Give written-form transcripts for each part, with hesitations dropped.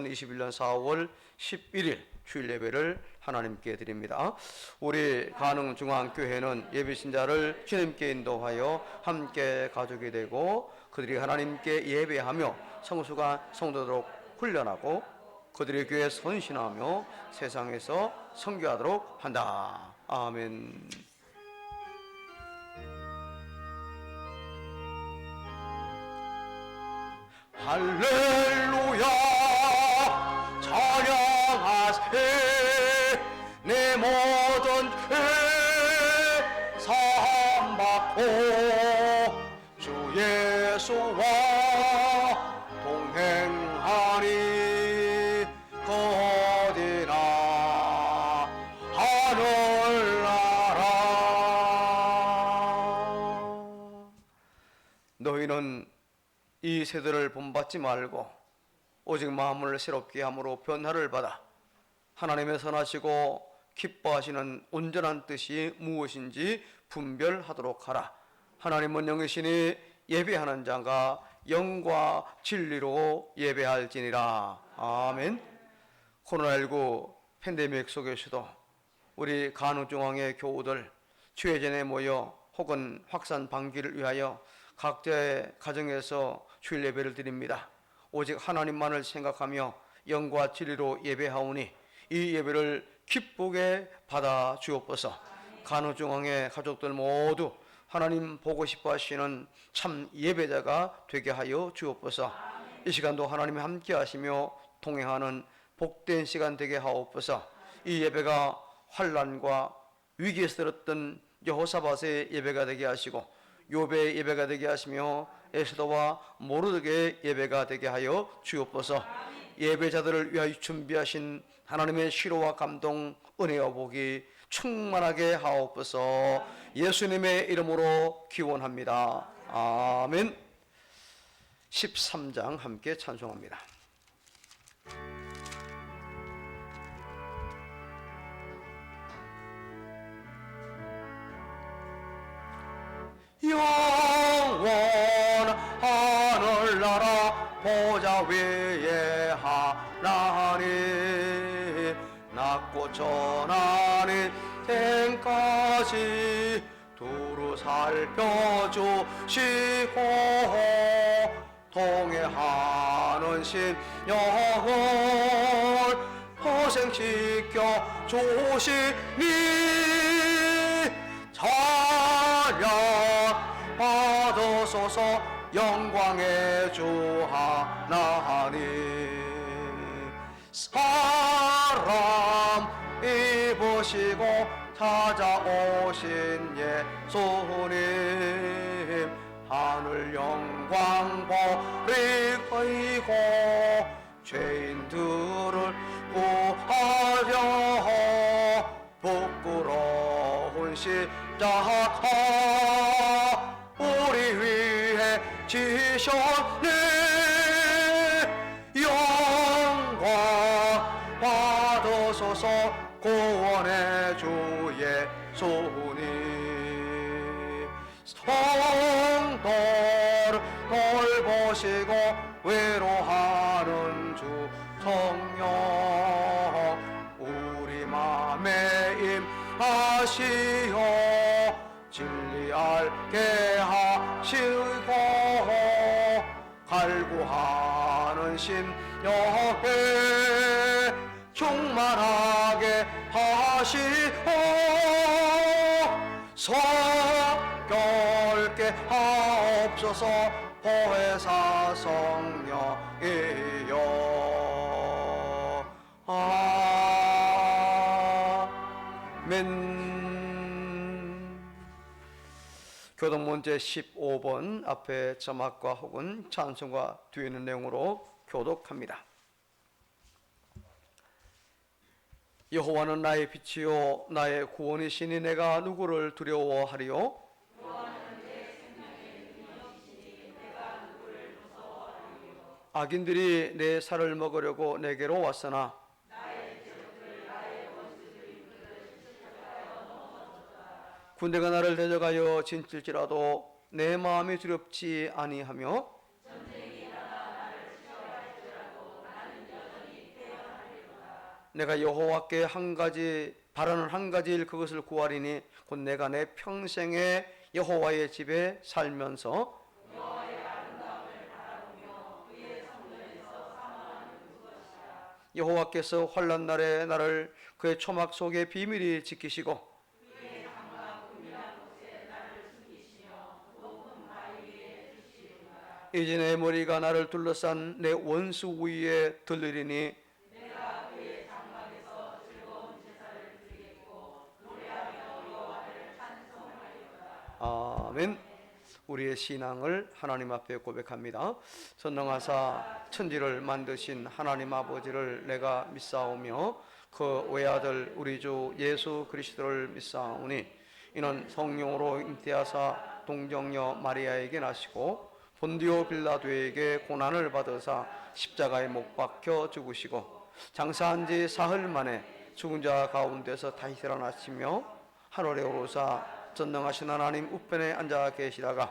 2021년 4월 11일 주일 예배를 하나님께 드립니다. 우리 가능중앙교회는 예비신자를 주님께 인도하여 함께 가족이 되고 그들이 하나님께 예배하며 성수가 성도도록 훈련하고 그들의 교회에 선신하며 세상에서 선교하도록 한다. 아멘. 할렐루야 찬양하세 내 모든 죄 사함받고 주 예수와 동행하니 그 어디나 하늘나라. 너희는 이 세대를 본받지 말고 오직 마음을 새롭게 함으로 변화를 받아 하나님의 선하시고 기뻐하시는 온전한 뜻이 무엇인지 분별하도록 하라. 하나님은 영이시니 예배하는 자가 영과 진리로 예배할지니라. 아멘. 코로나19 팬데믹 속에서도 우리 간호중앙의 교우들 주회전에 모여 혹은 확산 방지를 위하여 각자의 가정에서 주일 예배를 드립니다. 오직 하나님만을 생각하며 영과 진리로 예배하오니 이 예배를 기쁘게 받아 주옵소서. 간호중앙의 가족들 모두 하나님 보고 싶어 하시는 참 예배자가 되게 하여 주옵소서. 이 시간도 하나님이 함께 하시며 동행하는 복된 시간 되게 하옵소서. 이 예배가 환난과 위기에서 들었던 여호사밧의 예배가 되게 하시고 욥의 예배가 되게 하시며 에스더와 모르드게의 예배가 되게 하여 주옵소서. 예배자들을 위하여 준비하신 하나님의 시로와 감동, 은혜와 복이 충만하게 하옵소서. 예수님의 이름으로 기원합니다. 아멘. 13장 함께 찬송합니다. 영원 하늘나라 보좌 위에 하나님 낮고 전하는 땡까지 두루 살펴주시고 동행하는 신령을 포생시켜 주시니 찬양 받으소서. 영광의 주 하나님 사람 입으시고 찾아오신 예수님 하늘 영광 버리고 죄인들을 구하려 부끄러운 십자가 우리 위해 지셨네. 영광 받으소서. 구원의 주 예수님 성도를 돌보시고 위로하는 주 성령 우리 맘에 임하시어 진리 알게 하시고 갈구하는 심령에 충만하게 하시고 성결케 하옵소서. 보혜사 성령이여 아멘. 교독문제 15번 앞에 자막과 혹은 찬송과 뒤에 있는 내용으로 교독합니다. 여호와는 나의 빛이요 나의 구원이시니 내가 누구를 두려워하리요? 악인들이 내 살을 먹으려고 내게로 왔으나 군대가 나를 대적하여 진칠지라도 내 마음이 두렵지 아니하며 내가 여호와께 한 가지 바라는 한 가지일 그것을 구하리니 곧 내가 내 평생에 여호와의 집에 살면서 여호와께서 환난 날에 나를 그의 초막 속에 비밀히 지키시고 이제 내 머리가 나를 둘러싼 내 원수 위에 들리리니 아멘. 우리의 신앙을 하나님 앞에 고백합니다. 전능하사 천지를 만드신 하나님 아버지를 내가 믿사오며 그 외아들 우리 주 예수 그리스도를 믿사오니 이는 성령으로 잉태하사 동정녀 마리아에게 나시고 본디오 빌라도에게 고난을 받으사 십자가에 못 박혀 죽으시고 장사한 지 사흘 만에 죽은 자 가운데서 다시 살아나시며 하늘에 오르사 전능하신 하나님 우편에 앉아 계시다가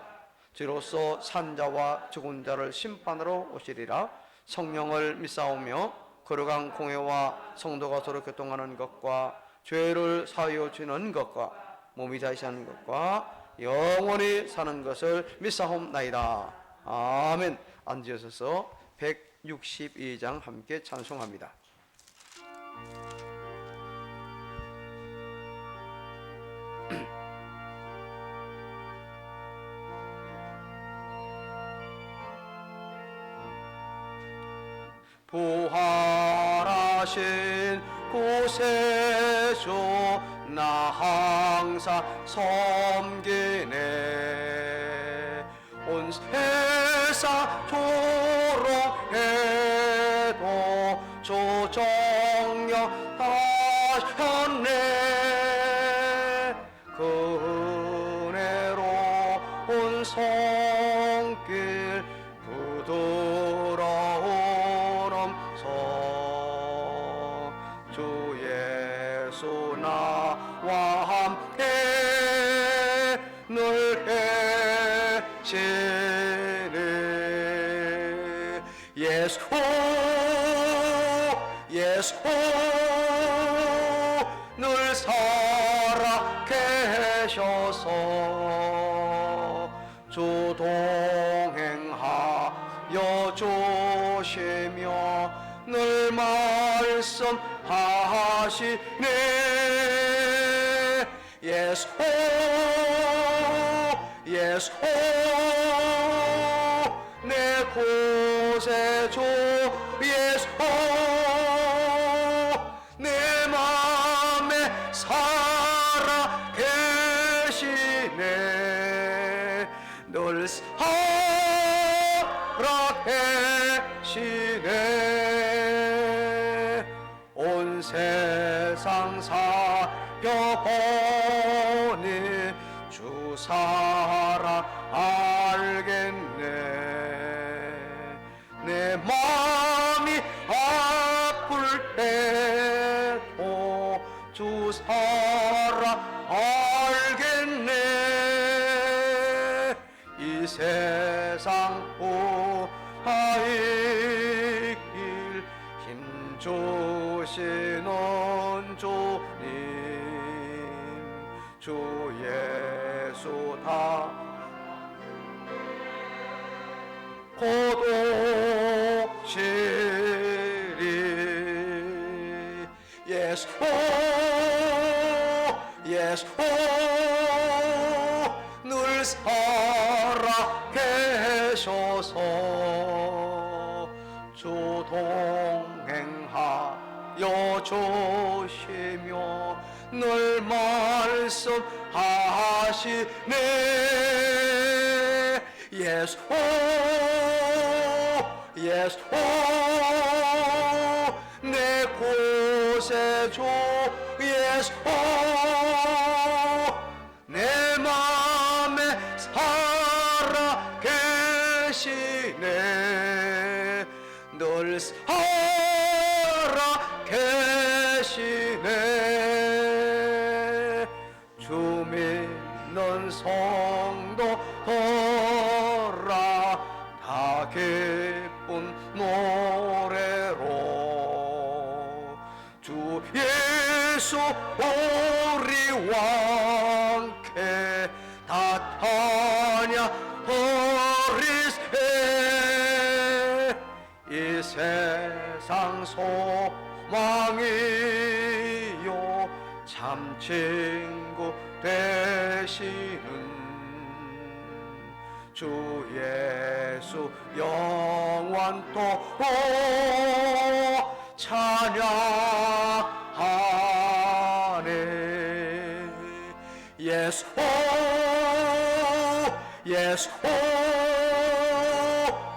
주로서 산자와 죽은 자를 심판으로 오시리라. 성령을 믿사오며 거룩한 공회와 성도가 서로 교통하는 것과 죄를 사하여 주는 것과 몸이 다시 사는 것과 영원히 사는 것을 믿사옵나이다. 아멘. 앉으셔서 162장 함께 찬송합니다. 부활하신 구세주 나 항상 섬기네. 온 세상 조롱해도 주 정령 하셨네. 그 은혜로 온 손길 부드러운 주 예수 나와 함께 늘 계시네. 예수 늘 살아 계셔서 주 동행하여 주시며 늘 말씀하시네. 예수 내 구세주 예수 내 맘에 살아 계시네. 늘 살아 계시네. 온 세상 살펴보니 주 사랑 알겠네. 내 마음이 아플 때도 주 사랑 알겠네. 이 세상 부하의 길 힘주시는 주님 주 예수 다 고독시리. 예수 늘 살아 계셔서 주 동행하여 주시며 늘 말씀하시네. 예수 내 구세주 예수 내 맘에 살아 계시네. 늘 살아 계시네. 주 믿는 성도들아 다 기쁜 노래로 주 예수 우리 왕께 다하냐 버리세. 이 세상 소망이요 참 친구 되시는 주 예수 영원토록 찬양하네. 예수 예수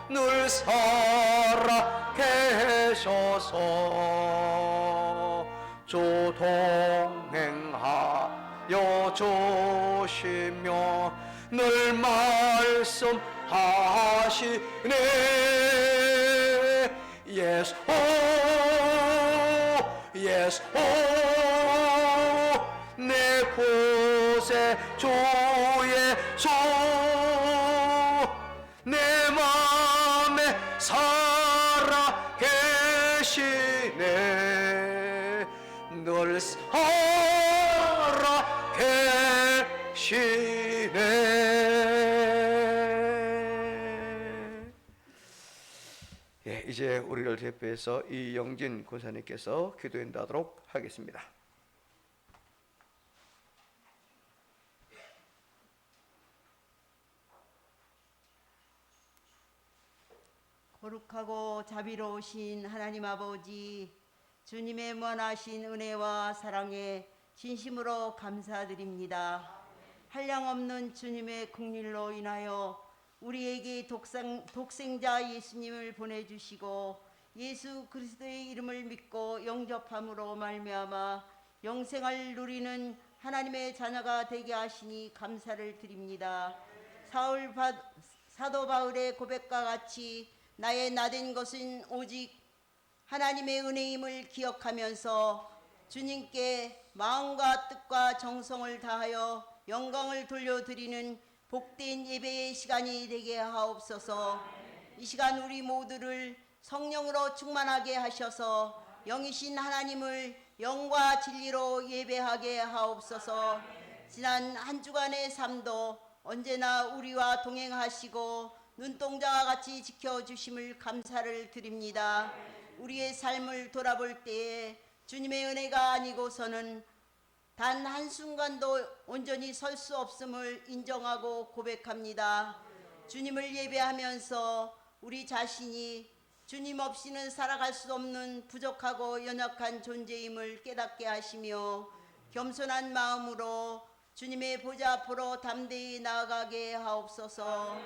늘 살아 계셔서 주 동행하여 주시며 늘 말씀하시네. 예수 예수 내 구세 주 예수 내 맘에 살아 계시네. 늘 살아 계시네. 예, 이제 우리를 대표해서 이영진 권사님께서 기도 인도하도록 하겠습니다. 거룩하고 자비로우신 하나님 아버지, 주님의 무한하신 은혜와 사랑에 진심으로 감사드립니다. 한량없는 주님의 긍휼로 인하여 우리에게 독생자 예수님을 보내주시고 예수 그리스도의 이름을 믿고 영접함으로 말미암아 영생을 누리는 하나님의 자녀가 되게 하시니 감사를 드립니다. 사도 바울의 고백과 같이 나의 나된 것은 오직 하나님의 은혜임을 기억하면서 주님께 마음과 뜻과 정성을 다하여 영광을 돌려드리는 복된 예배의 시간이 되게 하옵소서. 이 시간 우리 모두를 성령으로 충만하게 하셔서 영이신 하나님을 영과 진리로 예배하게 하옵소서. 지난 한 주간의 삶도 언제나 우리와 동행하시고 눈동자와 같이 지켜주심을 감사를 드립니다. 우리의 삶을 돌아볼 때에 주님의 은혜가 아니고서는 단 한순간도 온전히 설 수 없음을 인정하고 고백합니다. 주님을 예배하면서 우리 자신이 주님 없이는 살아갈 수 없는 부족하고 연약한 존재임을 깨닫게 하시며 겸손한 마음으로 주님의 보좌 앞으로 담대히 나아가게 하옵소서.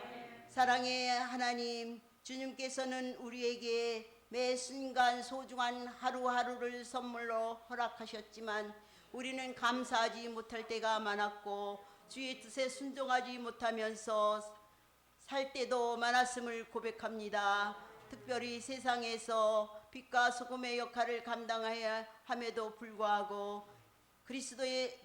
사랑의 하나님, 주님께서는 우리에게 매 순간 소중한 하루하루를 선물로 허락하셨지만 우리는 감사하지 못할 때가 많았고 주의 뜻에 순종하지 못하면서 살 때도 많았음을 고백합니다. 특별히 세상에서 빛과 소금의 역할을 감당해야 함에도 불구하고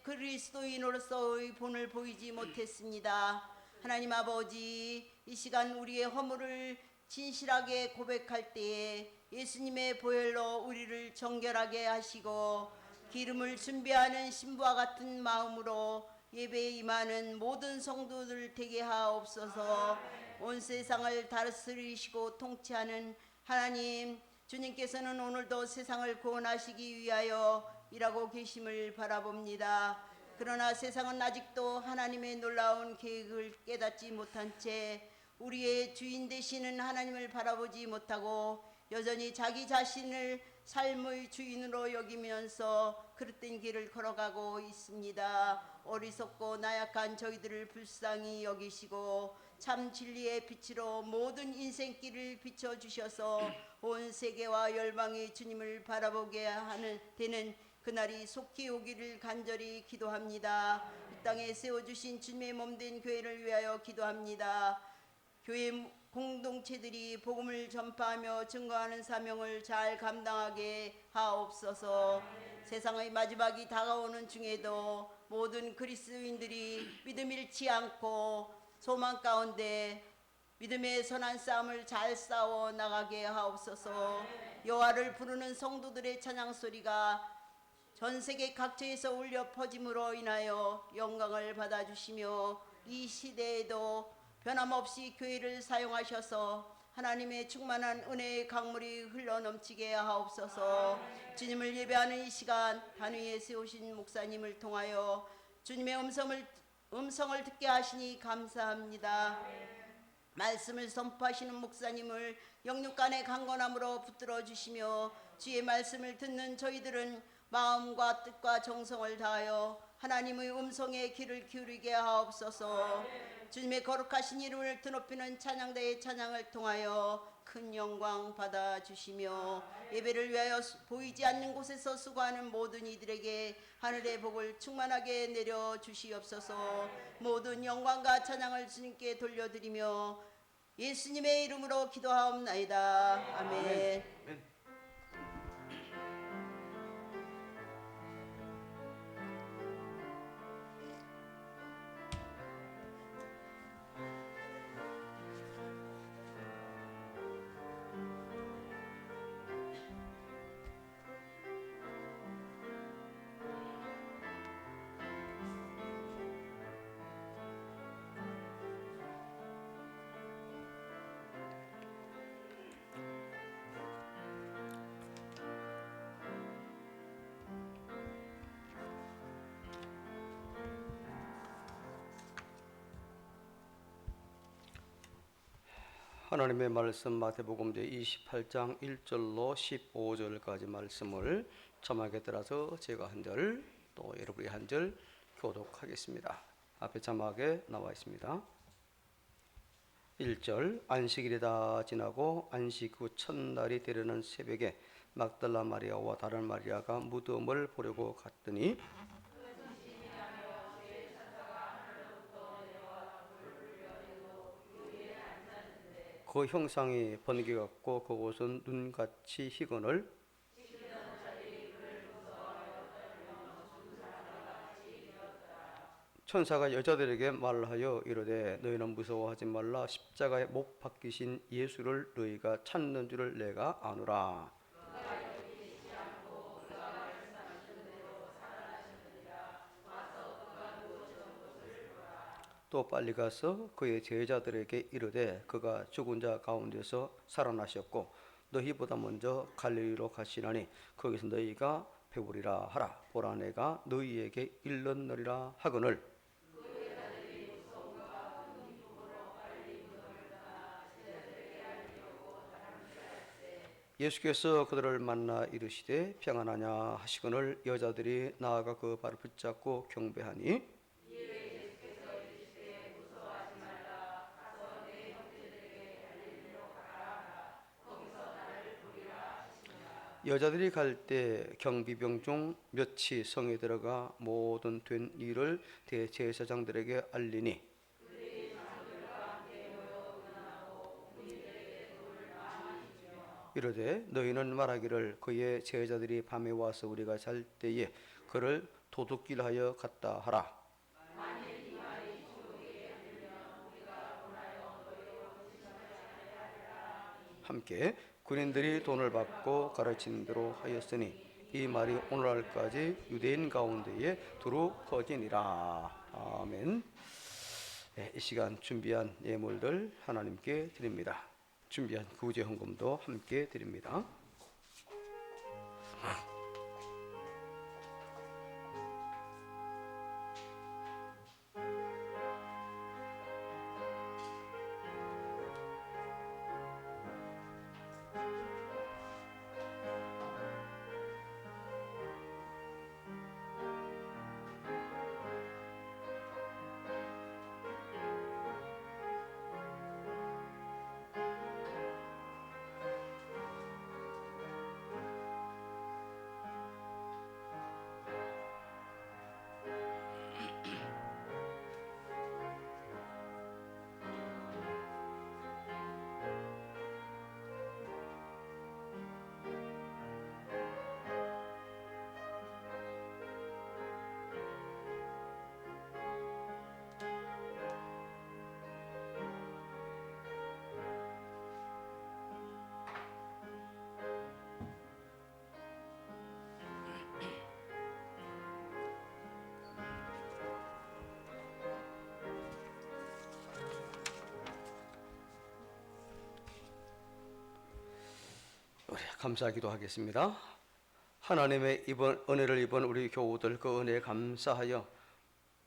그리스도인으로서의 본을 보이지 못했습니다. 하나님 아버지, 이 시간 우리의 허물을 진실하게 고백할 때에 예수님의 보혈로 우리를 정결하게 하시고 기름을 준비하는 신부와 같은 마음으로 예배에 임하는 모든 성도들 되게 하옵소서. 온 세상을 다스리시고 통치하는 하나님, 주님께서는 오늘도 세상을 구원하시기 위하여 일하고 계심을 바라봅니다. 그러나 세상은 아직도 하나님의 놀라운 계획을 깨닫지 못한 채 우리의 주인 되시는 하나님을 바라보지 못하고 여전히 자기 자신을 삶의 주인으로 여기면서 그릇된 길을 걸어가고 있습니다. 어리석고 나약한 저희들을 불쌍히 여기시고 참 진리의 빛으로 모든 인생길을 비춰주셔서 온 세계와 열방이 주님을 바라보게 되는 그날이 속히 오기를 간절히 기도합니다. 이 땅에 세워주신 주님의 몸된 교회를 위하여 기도합니다. 교회 공동체들이 복음을 전파하며 증거하는 사명을 잘 감당하게 하옵소서. 세상의 마지막이 다가오는 중에도 모든 그리스도인들이 믿음 잃지 않고 소망 가운데 믿음의 선한 싸움을 잘 싸워 나가게 하옵소서. 여호와를 부르는 성도들의 찬양 소리가 전 세계 각지에서 울려 퍼짐으로 인하여 영광을 받아주시며 이 시대에도 변함없이 교회를 사용하셔서 하나님의 충만한 은혜의 강물이 흘러넘치게 하옵소서. 주님을 예배하는 이 시간 단위에 세우신 목사님을 통하여 주님의 음성을 듣게 하시니 감사합니다. 말씀을 선포하시는 목사님을 영육간의 강건함으로 붙들어 주시며 주의 말씀을 듣는 저희들은 마음과 뜻과 정성을 다하여 하나님의 음성에 귀를 기울이게 하옵소서. 주님의 거룩하신 이름을 드높이는 찬양대의 찬양을 통하여 큰 영광 받아 주시며 예배를 위하여 보이지 않는 곳에서 수고하는 모든 이들에게 하늘의 복을 충만하게 내려 주시옵소서. 모든 영광과 찬양을 주님께 돌려드리며 예수님의 이름으로 기도하옵나이다. 아멘. 하나님의 말씀 마태복음 제28장 1절로 15절까지 말씀을 자막에 따라서 제가 한 절, 또 여러분이 한 절 교독하겠습니다. 앞에 자막에 나와 있습니다. 1절 안식일이 다 지나고 안식 후 첫날이 되려는 새벽에 막달라 마리아와 다른 마리아가 무덤을 보려고 갔더니 그 형상이 번개 같고 그곳은 눈같이 희건을 천사가 여자들에게 말하여 이르되 너희는 무서워하지 말라. 십자가에 못 박히신 예수를 너희가 찾는 줄을 내가 아노라. 또 빨리 가서 그의 제자들에게 이르되 그가 죽은 자 가운데서 살아나셨고 너희보다 먼저 갈릴리로 가시나니 거기서 너희가 배우리라 하라. 보라 내가 너희에게 일렀느니라 하거늘 예수께서 그들을 만나 이르시되 평안하냐 하시거늘 여자들이 나아가 그 발을 붙잡고 경배하니 여자들이 갈 때 경비병 중 몇이 성에 들어가 모든 된 일을 대제사장들에게 알리니 이르되 너희는 말하기를 그의 제자들이 밤에 와서 우리가 잘 때에 그를 도둑질하여 갔다 하라. 함께 군인들이 돈을 받고 가르치는 대로 하였으니 이 말이 오늘날까지 유대인 가운데에 두루 퍼지니라. 아멘. 네, 이 시간 준비한 예물들 하나님께 드립니다. 준비한 구제 헌금도 함께 드립니다. 감사하기도 하겠습니다. 하나님의 이번 은혜를 입은 우리 교우들 그 은혜에 감사하여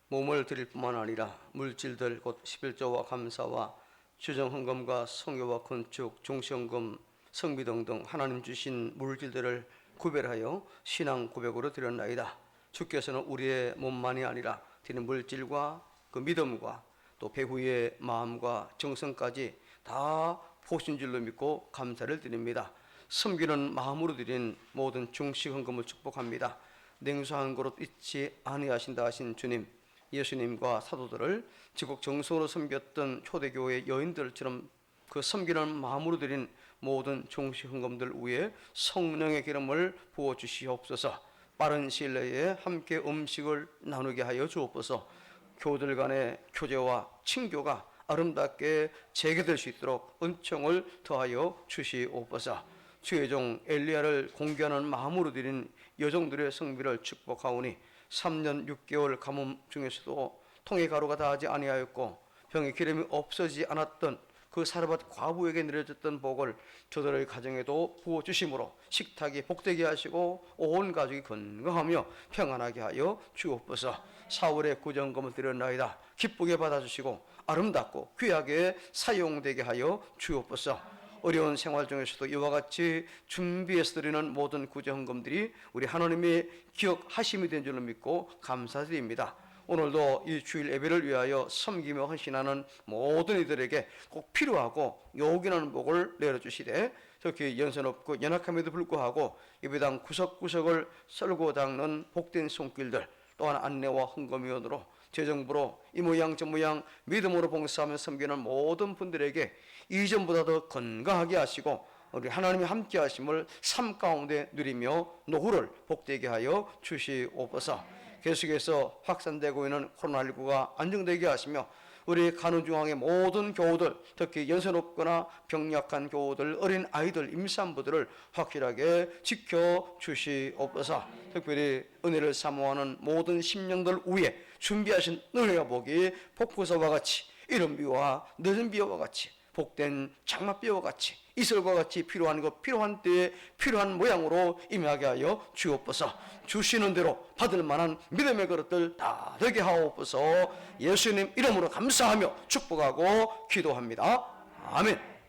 몸을 드릴 뿐만 아니라 물질들 곧 11조와 감사와 주정헌금과 성교와 건축, 종시헌금, 성비 등등 하나님 주신 물질들을 구별하여 신앙 고백으로 드렸나이다. 주께서는 우리의 몸만이 아니라 드린 물질과 그 믿음과 또 배후의 마음과 정성까지 다 보신 줄로 믿고 감사를 드립니다. 섬기는 마음으로 드린 모든 중식 헌금을 축복합니다. 냉수한 그릇 잊지 아니하신다 하신 주님, 예수님과 사도들을 지국 정성으로 섬겼던 초대교회 여인들처럼 그 섬기는 마음으로 드린 모든 중식 헌금들 위에 성령의 기름을 부어 주시옵소서. 빠른 시일 내에 함께 음식을 나누게 하여 주옵소서. 교우들 간의 교제와 친교가 아름답게 재개될 수 있도록 은총을 더하여 주시옵소서. 주의 종 엘리야를 공개하는 마음으로 드린 여종들의 성비를 축복하오니 3년 6개월 가뭄 중에서도 통의 가루가 다하지 아니하였고 병의 기름이 없어지지 않았던 그 사르밧 과부에게 내려졌던 복을 저들의 가정에도 부어주심으로 식탁이 복되게 하시고 온 가족이 건강하며 평안하게 하여 주옵소서. 사울의 구정금을 드렸나이다. 기쁘게 받아주시고 아름답고 귀하게 사용되게 하여 주옵소서. 어려운 생활 중에서도 이와 같이 준비해서 드리는 모든 구제헌금들이 우리 하나님의 기억하심이 된 줄로 믿고 감사드립니다. 오늘도 이 주일 예배를 위하여 섬기며 헌신하는 모든 이들에게 꼭 필요하고 요긴하는 복을 내려주시되 특히 연선 없고 연약함에도 불구하고 예배당 구석구석을 썰고 닦는 복된 손길들, 또한 안내와 헌금위원으로 재정부로 이 모양 저 모양 믿음으로 봉사하며 섬기는 모든 분들에게 이전보다 더 건강하게 하시고 우리 하나님이 함께 하심을 삶 가운데 누리며 노후를 복되게 하여 주시옵소서. 계속해서 확산되고 있는 코로나19가 안정되게 하시며 우리 간호중앙의 모든 교우들, 특히 연세 높거나 병약한 교우들, 어린 아이들, 임산부들을 확실하게 지켜주시옵소서. 특별히 은혜를 사모하는 모든 심령들 위에 준비하신 은혜와 복이 폭포서와 같이 이른 비와 늦은 비와 같이 복된 장맛비와 같이 이슬과 같이 필요한 것 필요한 때에 필요한 모양으로 임하게 하여 주옵소서. 주시는 대로 받을 만한 믿음의 그릇들 다 되게 하옵소서. 예수님 이름으로 감사하며 축복하고 기도합니다. 아멘.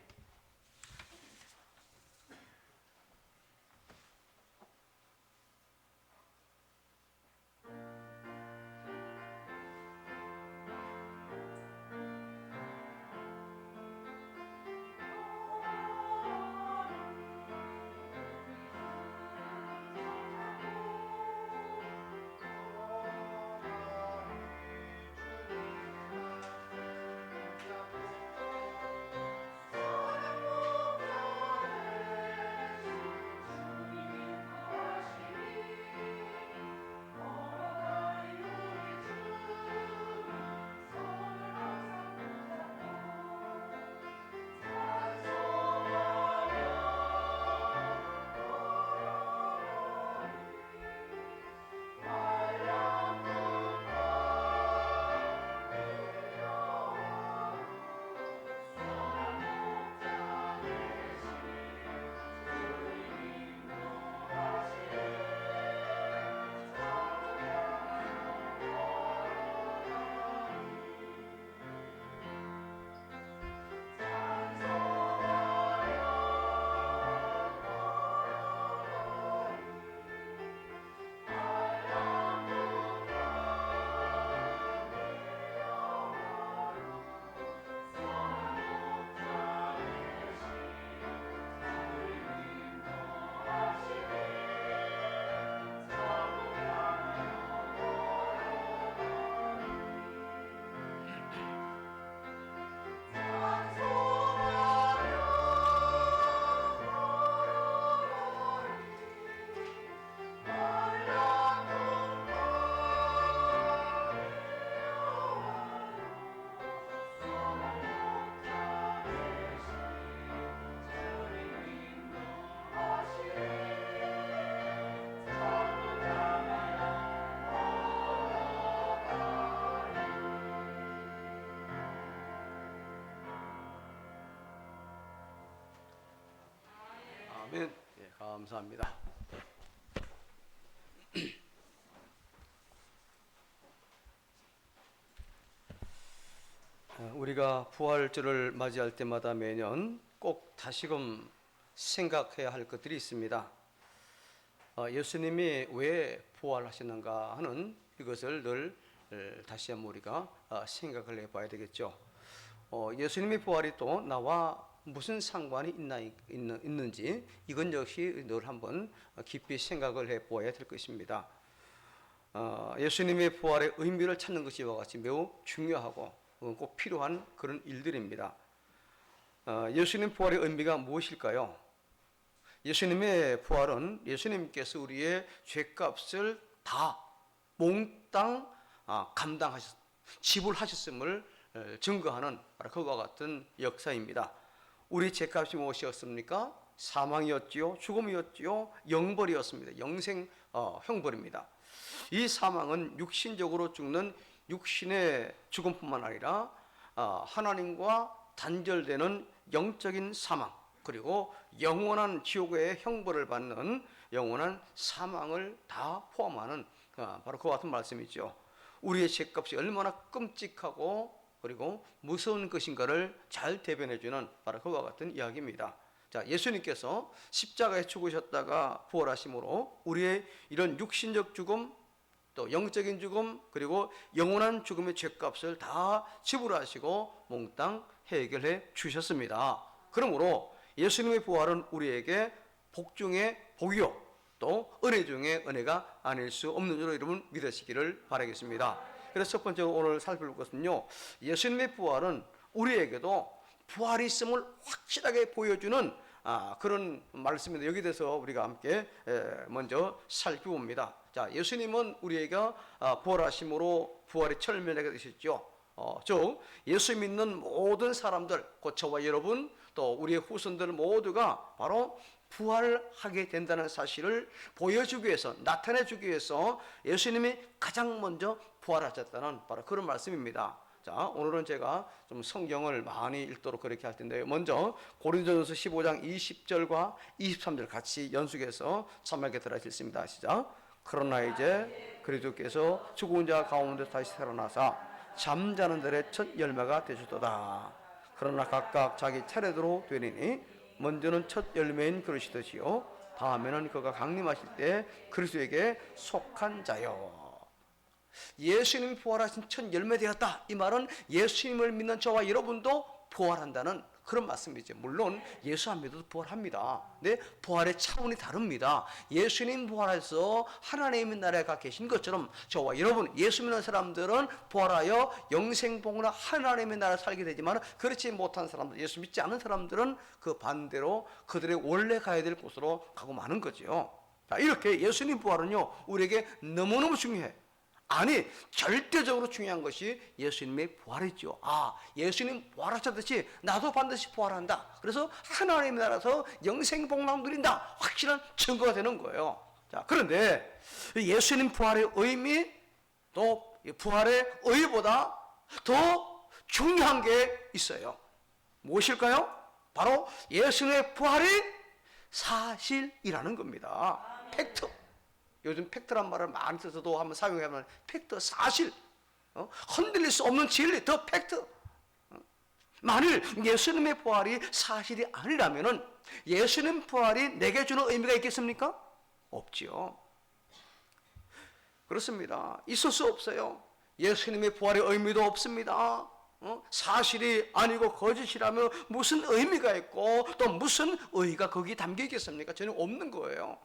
아멘. 예, 감사합니다. 우리가 부활절을 맞이할 때마다 매년 꼭 다시금 생각해야 할 것들이 있습니다. 예수님이 왜 부활하셨는가 하는 이것을 늘 다시 한번 우리가 생각을 해봐야 되겠죠. 예수님의 부활이 또 나와 무슨 상관이 있는지 이건 역시 늘 한번 깊이 생각을 해보아야 될 것입니다. 예수님의 부활의 의미를 찾는 것이 이와 같이 매우 중요하고 꼭 필요한 그런 일들입니다. 예수님 부활의 의미가 무엇일까요? 예수님의 부활은 예수님께서 우리의 죄값을 다 몽땅 지불하셨음을 증거하는 그와 같은 역사입니다. 우리 죄값이 무엇이었습니까? 사망이었지요, 죽음이었지요, 영벌이었습니다. 영생 형벌입니다. 이 사망은 육신적으로 죽는 육신의 죽음뿐만 아니라 하나님과 단절되는 영적인 사망, 그리고 영원한 지옥의 형벌을 받는 영원한 사망을 다 포함하는 바로 그와 같은 말씀이죠. 우리의 죄값이 얼마나 끔찍하고 그리고 무서운 것인가를 잘 대변해주는 바로 그와 같은 이야기입니다. 자, 예수님께서 십자가에 죽으셨다가 부활하심으로 우리의 이런 육신적 죽음, 또 영적인 죽음, 그리고 영원한 죽음의 죄값을 다 지불하시고 몽땅 해결해 주셨습니다. 그러므로 예수님의 부활은 우리에게 복 중에 복이요, 또 은혜 중에 은혜가 아닐 수 없는 줄로 여러분 믿으시기를 바라겠습니다. 그래서 첫 번째로 오늘 살펴볼 것은요, 예수님의 부활은 우리에게도 부활이 있음을 확실하게 보여주는 그런 말씀입니다. 여기 대해서 우리가 함께 먼저 살펴봅니다. 자, 예수님은 우리에게 부활하심으로 부활의 철면회가 되셨죠. 즉 예수 믿는 모든 사람들, 곧 저와 여러분, 또 우리의 후손들 모두가 바로 부활하게 된다는 사실을 보여주기 위해서, 나타내주기 위해서 예수님이 가장 먼저 부활하셨다는 바로 그런 말씀입니다. 자, 오늘은 제가 좀 성경을 많이 읽도록 그렇게 할 텐데요. 먼저 고린도전서 15장 20절과 23절 같이 연속해서 참여하게 들어주겠습니다. 시작. 그러나 이제 그리스도께서 죽은 자 가운데 다시 살아나사 잠자는 들의 첫 열매가 되셨도다. 그러나 각각 자기 차례대로 되리니 먼저는 첫 열매인 그리스도시요 다음에는 그가 강림하실 때 그리스도에게 속한 자요. 예수님이 부활하신 첫 열매 되었다. 이 말은 예수님을 믿는 저와 여러분도 부활한다는 그런 말씀이죠. 물론 예수 안 믿어도 부활합니다. 네, 부활의 차원이 다릅니다. 예수님 부활해서 하나님의 나라에 가 계신 것처럼 저와 여러분, 예수 믿는 사람들은 부활하여 영생복으로 하나님의 나라에 살게 되지만, 그렇지 못한 사람들, 예수 믿지 않은 사람들은 그 반대로 그들의 원래 가야 될 곳으로 가고 마는 거죠. 자, 이렇게 예수님 부활은요 우리에게 너무너무 중요해. 아니, 절대적으로 중요한 것이 예수님의 부활이죠. 예수님 부활하셨듯이 나도 반드시 부활한다. 그래서 하나님의 나라에서 영생복락 누린다. 확실한 증거가 되는 거예요. 자, 그런데 예수님 부활의 의미, 또 부활의 의보다 더 중요한 게 있어요. 무엇일까요? 바로 예수님의 부활이 사실이라는 겁니다. 팩트. 요즘 팩트란 말을 많이 써서도 한번 사용해보면 팩트, 사실, 흔들릴 수 없는 진리, 더 팩트. 만일 예수님의 부활이 사실이 아니라면 예수님 부활이 내게 주는 의미가 있겠습니까? 없지요. 그렇습니다. 있을 수 없어요. 예수님의 부활의 의미도 없습니다. 사실이 아니고 거짓이라면 무슨 의미가 있고 또 무슨 의의가 거기 담겨 있겠습니까? 전혀 없는 거예요.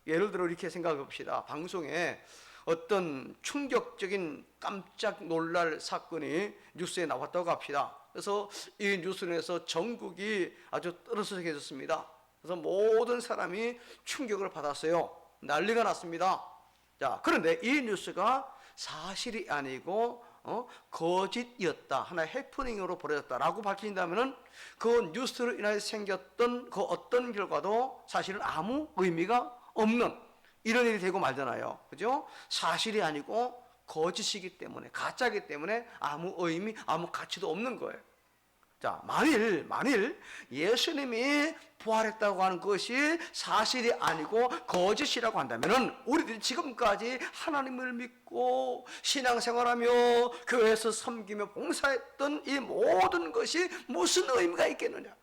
예를 들어 이렇게 생각해 봅시다. 방송에 어떤 충격적인 깜짝 놀랄 사건이 뉴스에 나왔다고 합시다. 그래서 이 뉴스에서 전국이 아주 떠들썩해졌습니다. 그래서 모든 사람이 충격을 받았어요. 난리가 났습니다. 자, 그런데 이 뉴스가 사실이 아니고 거짓이었다, 하나의 해프닝으로 벌어졌다라고 밝힌다면은 그 뉴스로 인해 생겼던 그 어떤 결과도 사실은 아무 의미가 없는 이런 일이 되고 말잖아요. 그죠? 사실이 아니고 거짓이기 때문에, 가짜이기 때문에 아무 의미, 아무 가치도 없는 거예요. 자, 만일 예수님이 부활했다고 하는 것이 사실이 아니고 거짓이라고 한다면은 우리들이 지금까지 하나님을 믿고 신앙생활하며 교회에서 섬기며 봉사했던 이 모든 것이 무슨 의미가 있겠느냐?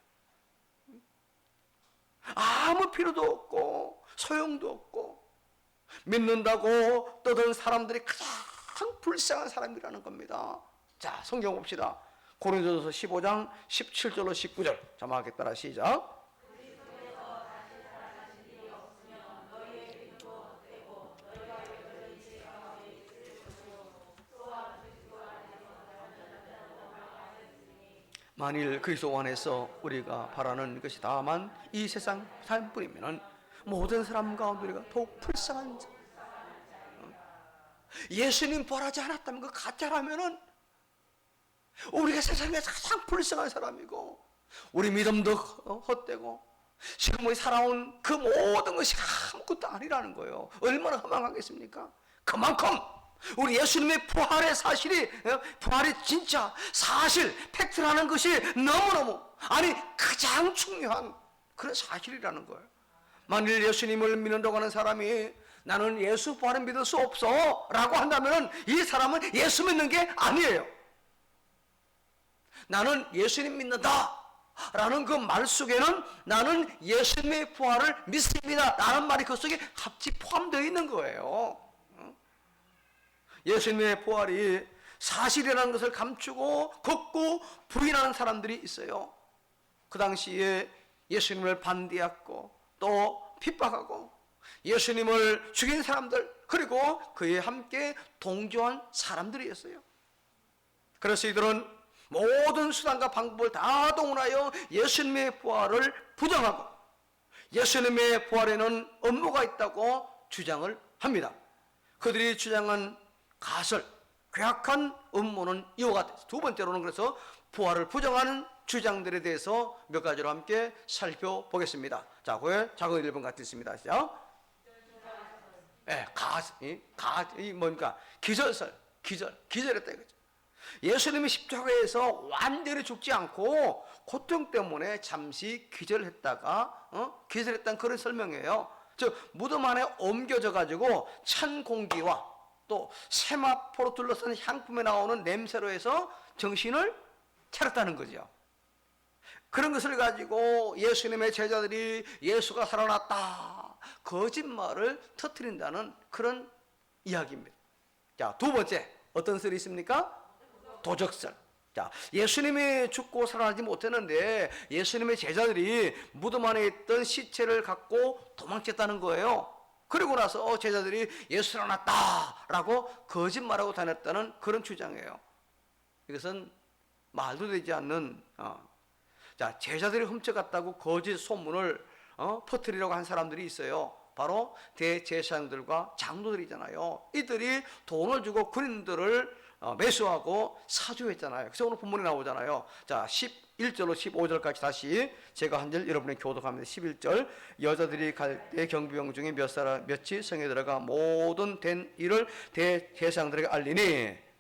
아무 필요도 없고 소용도 없고 믿는다고 떠드는 사람들이 가장 불쌍한 사람이라는 겁니다. 자, 성경 봅시다. 고린도전서 15장 17절로 19절 자막에 따라 시작. 만일 그리스도 안에서 우리가 바라는 것이 다만 이 세상 삶뿐이면 모든 사람 가운데 우리가 더욱 불쌍한 자. 예수님 부활하지 않았다면 그 가짜라면은 우리가 세상에서 가장 불쌍한 사람이고 우리 믿음도 헛되고 지금 우리 살아온 그 모든 것이 아무것도 아니라는 거예요. 얼마나 허망하겠습니까? 그만큼 우리 예수님의 부활의 사실이, 부활의 진짜 사실, 팩트라는 것이 너무너무, 아니 가장 중요한 그런 사실이라는 거예요. 만일 예수님을 믿는다고 하는 사람이 나는 예수 부활을 믿을 수 없어 라고 한다면 이 사람은 예수 믿는 게 아니에요. 나는 예수님 믿는다 라는 그 말 속에는 나는 예수님의 부활을 믿습니다 라는 말이 그 속에 같이 포함되어 있는 거예요. 예수님의 부활이 사실이라는 것을 감추고 걷고 부인하는 사람들이 있어요. 그 당시에 예수님을 반대했고 또 핍박하고 예수님을 죽인 사람들, 그리고 그에 함께 동조한 사람들이었어요. 그래서 이들은 모든 수단과 방법을 다 동원하여 예수님의 부활을 부정하고 예수님의 부활에는 음모가 있다고 주장을 합니다. 그들이 주장한 가설, 괴악한 음모는 이와 같아요. 두 번째로는 그래서 부활을 부정하는 주장들에 대해서 몇 가지로 함께 살펴보겠습니다. 자, 그에 작은 1번 같이 있습니다. 시작. 뭔가 기절했다 이거죠. 예수님이 십자가에서 완전히 죽지 않고 고통 때문에 잠시 기절했다가 기절했다는 그런 설명이에요. 즉 무덤 안에 옮겨져 가지고 찬 공기와 또 세마포로 둘러싼 향품에 나오는 냄새로 해서 정신을 차렸다는 거죠. 그런 것을 가지고 예수님의 제자들이 예수가 살아났다 거짓말을 터뜨린다는 그런 이야기입니다. 자, 두 번째 어떤 설이 있습니까? 도적설. 자, 예수님이 죽고 살아나지 못했는데 예수님의 제자들이 무덤 안에 있던 시체를 갖고 도망쳤다는 거예요. 그리고 나서 제자들이 예수 살아났다 라고 거짓말하고 다녔다는 그런 주장이에요. 이것은 말도 되지 않는 자, 제자들이 훔쳐갔다고 거짓 소문을 퍼뜨리려고 한 사람들이 있어요. 바로 대제사장들과 장로들이잖아요. 이들이 돈을 주고 군인들을 매수하고 사주했잖아요. 그래서 오늘 본문에 나오잖아요. 자, 11절로 15절까지 다시 제가 한 절 여러분에게 교독합니다. 11절 여자들이 갈 때 경비병 중에 몇이 성에 들어가 모든 된 일을 대제사장들에게 알리니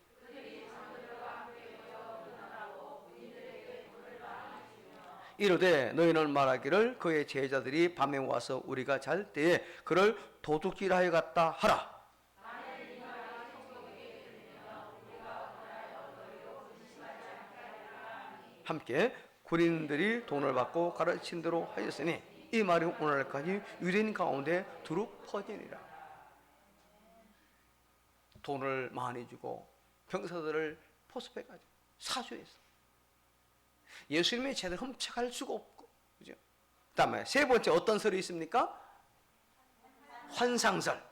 이르되 너희는 말하기를 그의 제자들이 밤에 와서 우리가 잘 때에 그를 도둑질하여 갔다 하라. 함께 군인들이 돈을 받고 가르친 대로 하였으니 이 말이 오늘날까지 유대인 가운데 두루 퍼지니라. 돈을 많이 주고 병사들을 포섭해가지고 사주했어. 예수님의 제대로 훔쳐갈 수가 없고, 그죠? 그 다음에 세 번째 어떤 설이 있습니까? 환상설.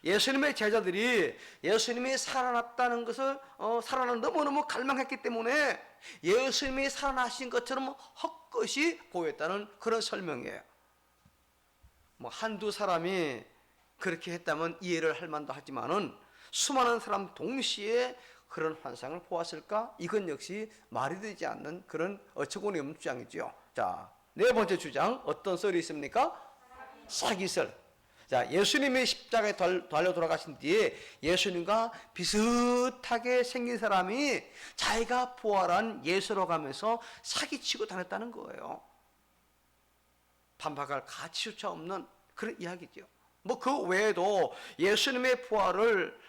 예수님의 제자들이 예수님이 살아났다는 것을 살아난 너무너무 갈망했기 때문에 예수님이 살아나신 것처럼 헛것이 보였다는 그런 설명이에요. 뭐 한두 사람이 그렇게 했다면 이해를 할 만도 하지만은 수많은 사람 동시에 그런 환상을 보았을까? 이건 역시 말이 되지 않는 그런 어처구니 없는 주장이죠. 자, 네 번째 주장 어떤 설이 있습니까? 사기설. 자, 예수님이 십자가에 달려 돌아가신 뒤에 예수님과 비슷하게 생긴 사람이 자기가 부활한 예수로 가면서 사기치고 다녔다는 거예요. 반박할 가치조차 없는 그런 이야기죠. 뭐 그 외에도 예수님의 부활을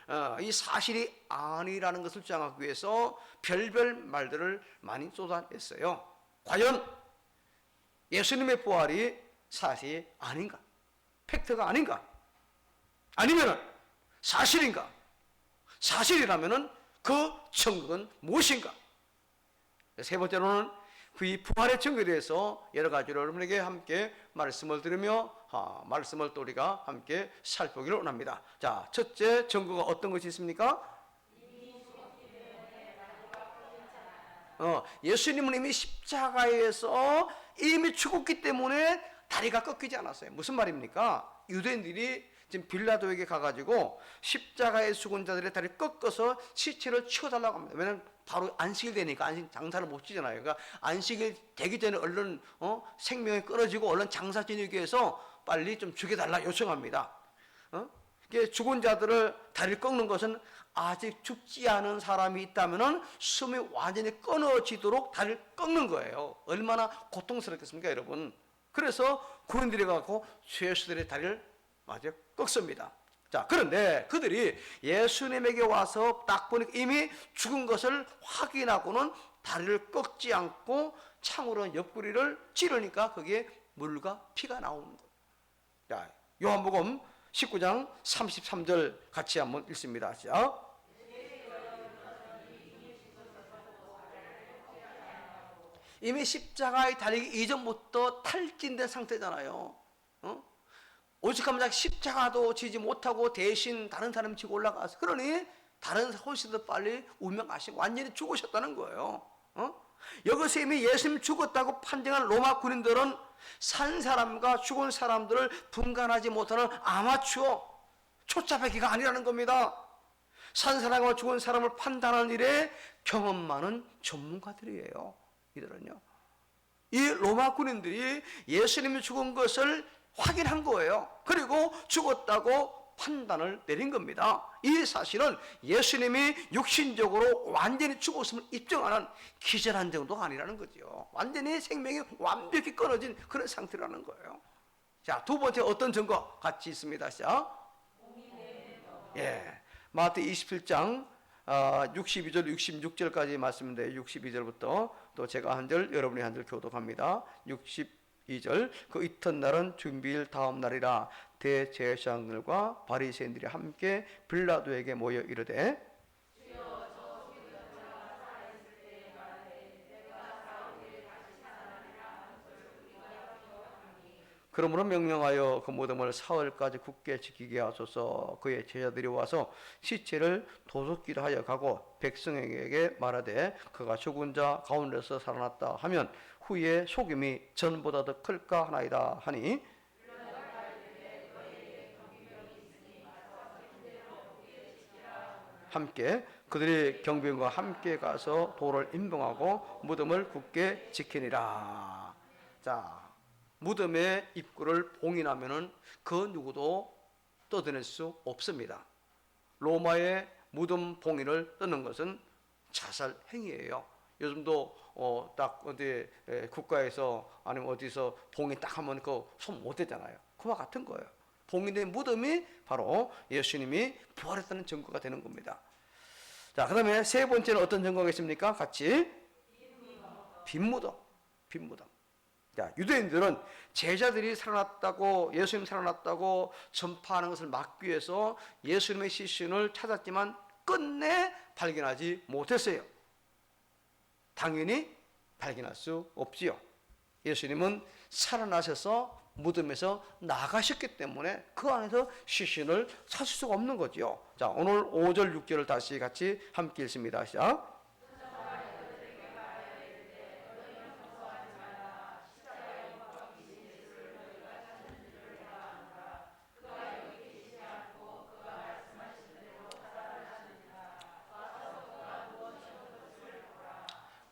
이 사실이 아니라는 것을 주장하기 위해서 별별 말들을 많이 쏟아냈어요. 과연 예수님의 부활이 사실이 아닌가? 팩트가 아닌가? 아니면 사실인가? 사실이라면 그 증거는 무엇인가? 세 번째로는 그 부활의 증거에 대해서 여러 가지로 여러분에게 함께 말씀을 드리며 말씀을 또 우리가 함께 살펴보기를 원합니다. 자, 첫째 증거가 어떤 것이 있습니까? 예수님은 이미 십자가에서 이미 죽었기 때문에 다리가 꺾이지 않았어요. 무슨 말입니까? 유대인들이 지금 빌라도에게 가가지고 십자가에 죽은 자들의 다리를 꺾어서 시체를 치워달라고 합니다. 왜냐하면 바로 안식일 되니까 장사를 못 지잖아요. 그러니까 안식일 되기 전에 얼른 생명이 끊어지고 얼른 장사 지내기 위해서 빨리 좀 죽여달라 요청합니다. 죽은 자들을 다리를 꺾는 것은 아직 죽지 않은 사람이 있다면 숨이 완전히 끊어지도록 다리를 꺾는 거예요. 얼마나 고통스럽겠습니까, 여러분? 그래서 군인들이 가고 죄수들의 다리를 맞아 꺾습니다. 자, 그런데 그들이 예수님에게 와서 딱 보니까 이미 죽은 것을 확인하고는 다리를 꺾지 않고 창으로 옆구리를 찌르니까 거기에 물과 피가 나오는 거예요. 자, 요한복음 19장 33절 같이 한번 읽습니다. 자, 이미 십자가에 달리기 이전부터 탈진된 상태잖아요. 오죽하면 십자가도 지지 못하고 대신 다른 사람이 지고 올라가서, 그러니 다른 훨씬 더 빨리 운명하시고 완전히 죽으셨다는 거예요. 여기서 이미 예수님 죽었다고 판정한 로마 군인들은 산 사람과 죽은 사람들을 분간하지 못하는 아마추어 초짜배기가 아니라는 겁니다. 산 사람과 죽은 사람을 판단하는 일에 경험 많은 전문가들이에요. 이들은요, 이 로마 군인들이 예수님이 죽은 것을 확인한 거예요. 그리고 죽었다고 판단을 내린 겁니다. 이 사실은 예수님이 육신적으로 완전히 죽었음을 입증하는 기절한 정도가 아니라는 거죠. 완전히 생명이 완벽히 끊어진 그런 상태라는 거예요. 자, 두 번째 어떤 증거 같이 있습니다. 자, 마태 27장 62절 66절까지 말씀인데 62절부터 또 제가 한 절 여러분이 한 절 교독합니다. 62절 그 이튿날은 준비일 다음 날이라 대제사장들과 바리새인들이 함께 빌라도에게 모여 이르되 그러므로 명령하여 그 무덤을 사흘까지 굳게 지키게 하소서. 그의 제자들이 와서 시체를 도둑질 하여 가고 백성에게 말하되 그가 죽은 자 가운데서 살아났다 하면 후에 속임이 전보다 더 클까 하나이다 하니 함께 그들이 경비원과 함께 가서 돌을 임봉하고 무덤을 굳게 지키니라. 자, 무덤의 입구를 봉인하면은 그 누구도 뜯어낼 수 없습니다. 로마의 무덤 봉인을 뜯는 것은 자살 행위예요. 요즘도 딱 어디 국가에서 아니면 어디서 봉인 딱 하면 그거 손 못 대잖아요. 그와 같은 거예요. 봉인된 무덤이 바로 예수님이 부활했다는 증거가 되는 겁니다. 자, 그 다음에 세 번째는 어떤 증거가 있습니까? 같이 빈 무덤. 자, 유대인들은 제자들이 살아났다고, 예수님 살아났다고 전파하는 것을 막기 위해서 예수님의 시신을 찾았지만 끝내 발견하지 못했어요. 당연히 발견할 수 없지요. 예수님은 살아나셔서 무덤에서 나가셨기 때문에 그 안에서 시신을 찾을 수가 없는 거죠. 자, 오늘 5절 6절을 다시 같이 함께 읽습니다. 시작.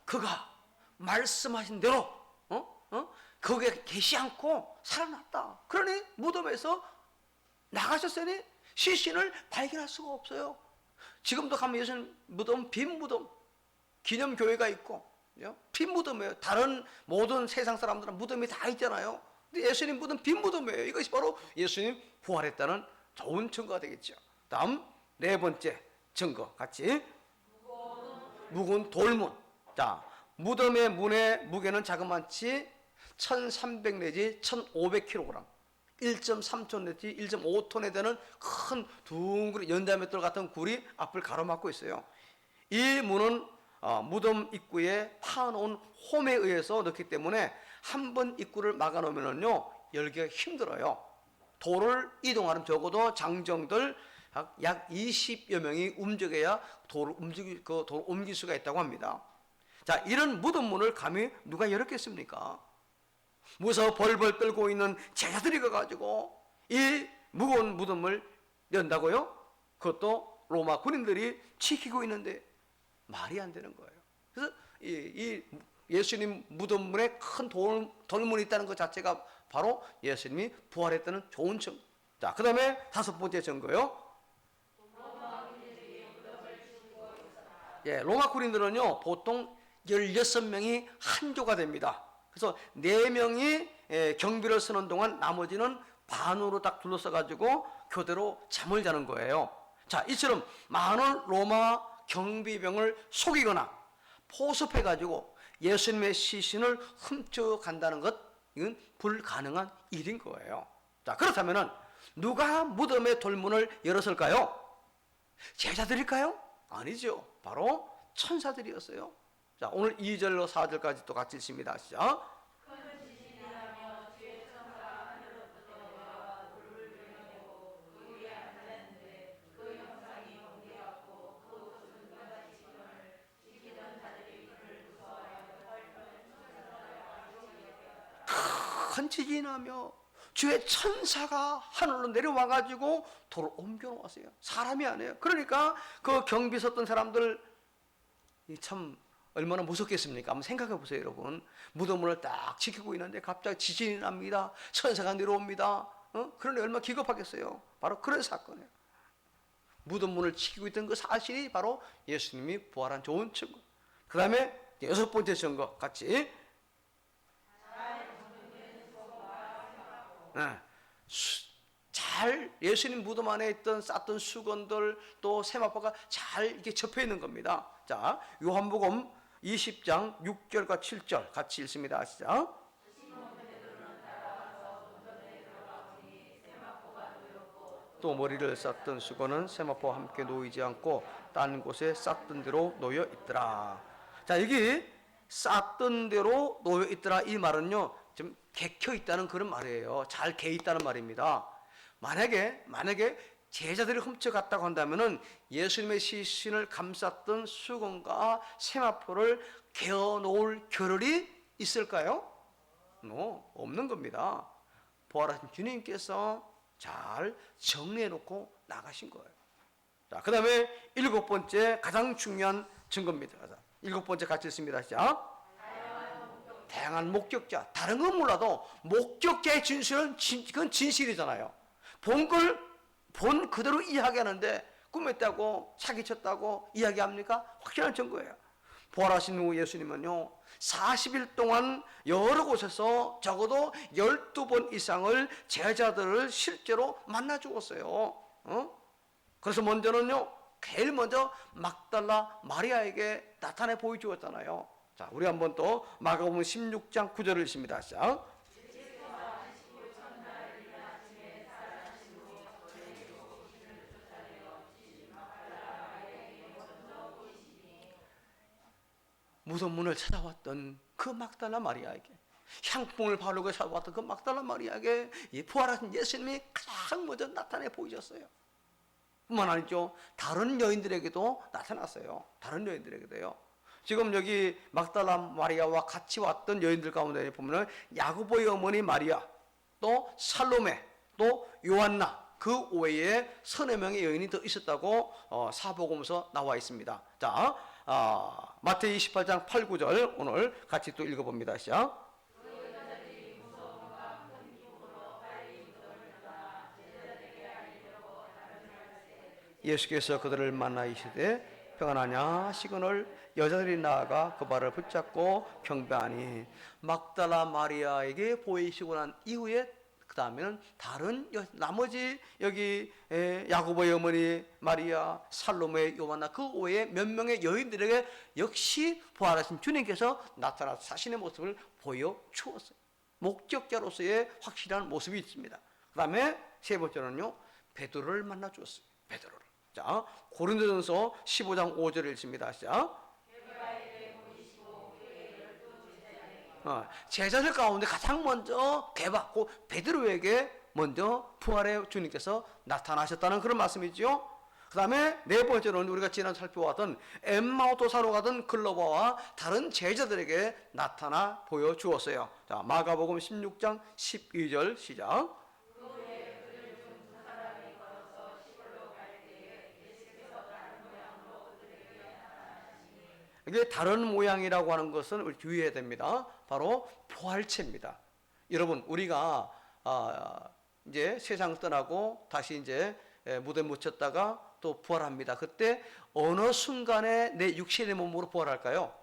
그가 말씀하신 대로 거기에 계시 않고 살아났다. 그러니 무덤에서 나가셨으니 시신을 발견할 수가 없어요. 지금도 가면 예수님 무덤, 빈 무덤, 기념교회가 있고 빈 무덤이에요. 다른 모든 세상 사람들은 무덤이 다 있잖아요. 근데 예수님 무덤 빈 무덤이에요. 이것이 바로 예수님 부활했다는 좋은 증거가 되겠죠. 다음 네 번째 증거 같이 묵은 돌문. 자, 무덤의 문의 무게는 자그마치 1300 내지 1500kg, 1.3톤 내지 1.5톤에 되는 큰 둥그리 연다맷돌 같은 굴이 앞을 가로막고 있어요. 이 문은 무덤 입구에 파놓은 홈에 의해서 넣기 때문에 한 번 입구를 막아놓으면요 열기가 힘들어요. 돌을 이동하는 적어도 장정들 약 20여 명이 움직여야 돌을 옮길 수가 있다고 합니다. 자, 이런 무덤문을 감히 누가 열었겠습니까? 무서워 벌벌 떨고 있는 제자들이 가가지고 이 무거운 무덤을 연다고요? 그것도 로마 군인들이 지키고 있는데 말이 안 되는 거예요. 그래서 이 예수님 무덤문에 큰 돌문이 있다는 것 자체가 바로 예수님이 부활했다는 좋은 증거. 자, 그 다음에 다섯 번째 증거요. 로마 군인들은요 보통 16명이 한 조가 됩니다. 그래서 4명이 경비를 서는 동안 나머지는 반으로 딱 둘러싸 가지고 교대로 잠을 자는 거예요. 자, 이처럼 많은 로마 경비병을 속이거나 포섭해 가지고 예수님의 시신을 훔쳐간다는 것, 이건 불가능한 일인 거예요. 자, 그렇다면은 누가 무덤의 돌문을 열었을까요? 제자들일까요? 아니죠. 바로 천사들이었어요. 자, 오늘 2절로 4절까지 또 같이 읽습니다. 시작. 큰 지진이 나며 주의 천사가 하늘로 내려와가지고 돌을 옮겨 놓았어요. 사람이 아니에요. 그러니까 그 경비 섰던 사람들 참 얼마나 무섭겠습니까? 한번 생각해 보세요, 여러분. 무덤문을 딱 지키고 있는데 갑자기 지진이 납니다. 천사가 내려옵니다. 그러니 얼마나 기겁하겠어요. 바로 그런 사건이에요. 무덤문을 지키고 있던 그 사실이 바로 예수님이 부활한 좋은 증거. 그 다음에 여섯 번째 증거 같이 잘 예수님 무덤 안에 있던 쌌던 수건들 또 세마포가 잘 이렇게 접혀 있는 겁니다. 자, 요한복음 20장 6절과 7절 같이 읽습니다. 시작. 또 머리를 쌌던 수건은 세마포와 함께 놓이지 않고 딴 곳에 쌌던 대로 놓여 있더라. 자, 여기 쌌던 대로 놓여 있더라 이 말은요 좀 개켜 있다는 그런 말이에요. 잘 개 있다는 말입니다. 만약에 제자들이 훔쳐갔다고 한다면은 예수님의 시신을 감쌌던 수건과 세마포를 개어 놓을 겨를이 있을까요? 없는 겁니다. 부활하신 주님께서 잘 정리해 놓고 나가신 거예요. 자, 그 다음에 일곱 번째 가장 중요한 증거입니다. 일곱 번째 같이 읽습니다. 시작. 다양한 목격자, 다른 건 몰라도 목격자의 진술은 그건 진실이잖아요. 본 걸 본 그대로 이야기하는데 꿈했다고 사기쳤다고 이야기합니까? 확실한 증거예요. 부활하신 후 예수님은요 40일 동안 여러 곳에서 적어도 12번 이상을 제자들을 실제로 만나 주었어요. 그래서 먼저는요 제일 먼저 막달라 마리아에게 나타내 보여주었잖아요. 자, 우리 한번 또 마가복음 16장 9절을 읽습니다. 시작. 무덤문을 찾아왔던 그 막달라 마리아에게, 향품을 바르고 찾아왔던 그 막달라 마리아에게 이 부활하신 예수님이 가장 먼저 나타내 보이셨어요. 뿐만 아니죠, 다른 여인들에게도 나타났어요. 다른 여인들에게도요. 지금 여기 막달라 마리아와 같이 왔던 여인들 가운데 보면 야고보의 어머니 마리아, 또 살로메, 또 요한나, 그 외에 서너 명의 여인이 더 있었다고 사복음서 나와 있습니다. 자, 마태이 28장 8, 9절 오늘 같이 또 읽어봅니다. 시작. 예수께서 그들을 만나 이르시되 평안하냐 하시거늘 여자들이 나아가 그 발을 붙잡고 경배하니 막달라 마리아에게 보이시고 난 이후에 그 다음에는 다른 나머지 여기 야고보의 어머니 마리아, 살로메, 요한나 그 외에 몇 명의 여인들에게 역시 부활하신 주님께서 나타나서 자신의 모습을 보여주었어요. 목격자로서의 확실한 모습이 있습니다. 그 다음에 세 번째는요, 베드로를 만나 주었어요. 베드로를. 자, 고린도전서 15장 5절을 읽습니다. 시작. 제자들 가운데 가장 먼저 개받고 베드로에게 먼저 부활의 주님께서 나타나셨다는 그런 말씀이죠. 그 다음에 네 번째로는 우리가 지난 살펴왔던 엠마오 도사로 가던 글로바와 다른 제자들에게 나타나 보여주었어요. 자, 마가복음 16장 12절 시작. 이게 다른 모양이라고 하는 것은 우리 주의해야 됩니다. 바로 부활체입니다. 여러분, 우리가 이제 세상 떠나고 다시 이제 무대 묻혔다가 또 부활합니다. 그때 어느 순간에 내 육신의 몸으로 부활할까요?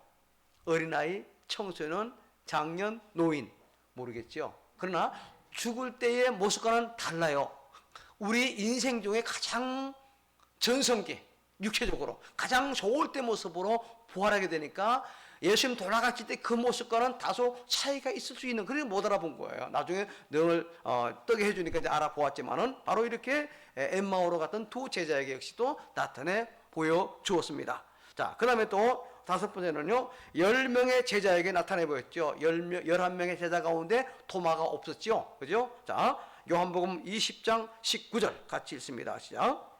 어린아이, 청소년, 장년, 노인 모르겠죠. 그러나 죽을 때의 모습과는 달라요. 우리 인생 중에 가장 전성기, 육체적으로 가장 좋을 때 모습으로 부활하게 되니까 예수님 돌아가실 때 그 모습과는 다소 차이가 있을 수 있는, 그래서 못 알아본 거예요. 나중에 늘 뜨게 해주니까 이제 알아보았지만은 바로 이렇게 엠마오로 갔던 두 제자에게 역시도 나타내 보여주었습니다. 자, 그 다음에 또 다섯 번째는요, 10명의 제자에게 나타내 보였죠. 11명의 제자 가운데 토마가 없었죠. 그죠? 자, 요한복음 20장 19절 같이 읽습니다. 시작.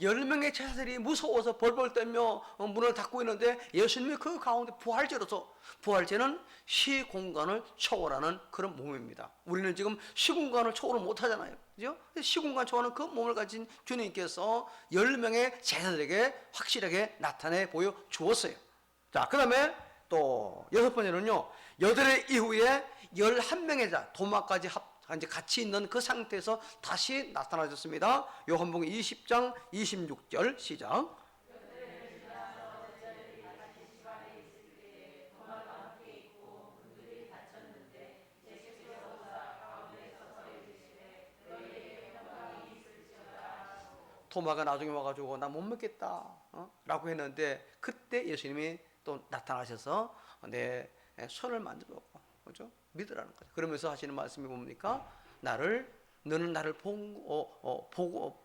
열 명의 제자들이 무서워서 벌벌 떨며 문을 닫고 있는데 예수님이 그 가운데 부활제로서, 부활제는 시공간을 초월하는 그런 몸입니다. 우리는 지금 시공간을 초월을 못하잖아요. 그죠? 시공간 초월하는 그 몸을 가진 주님께서 10명의 제자들에게 확실하게 나타내 보여주었어요. 자, 그 다음에 또 여섯 번째는요, 여덟의 이후에 11명의 자, 도마까지 이제 같이 있는 그 상태에서 다시 나타나셨습니다. 요한복음 20장 26절 시작. 토마가 나중에 와가지고 나 못 먹겠다 라고 했는데 그때 예수님이 또 나타나셔서 내 손을 만져보고, 그죠? 믿으라는 거죠. 그러면서 하시는 말씀이 뭡니까? 너는 나를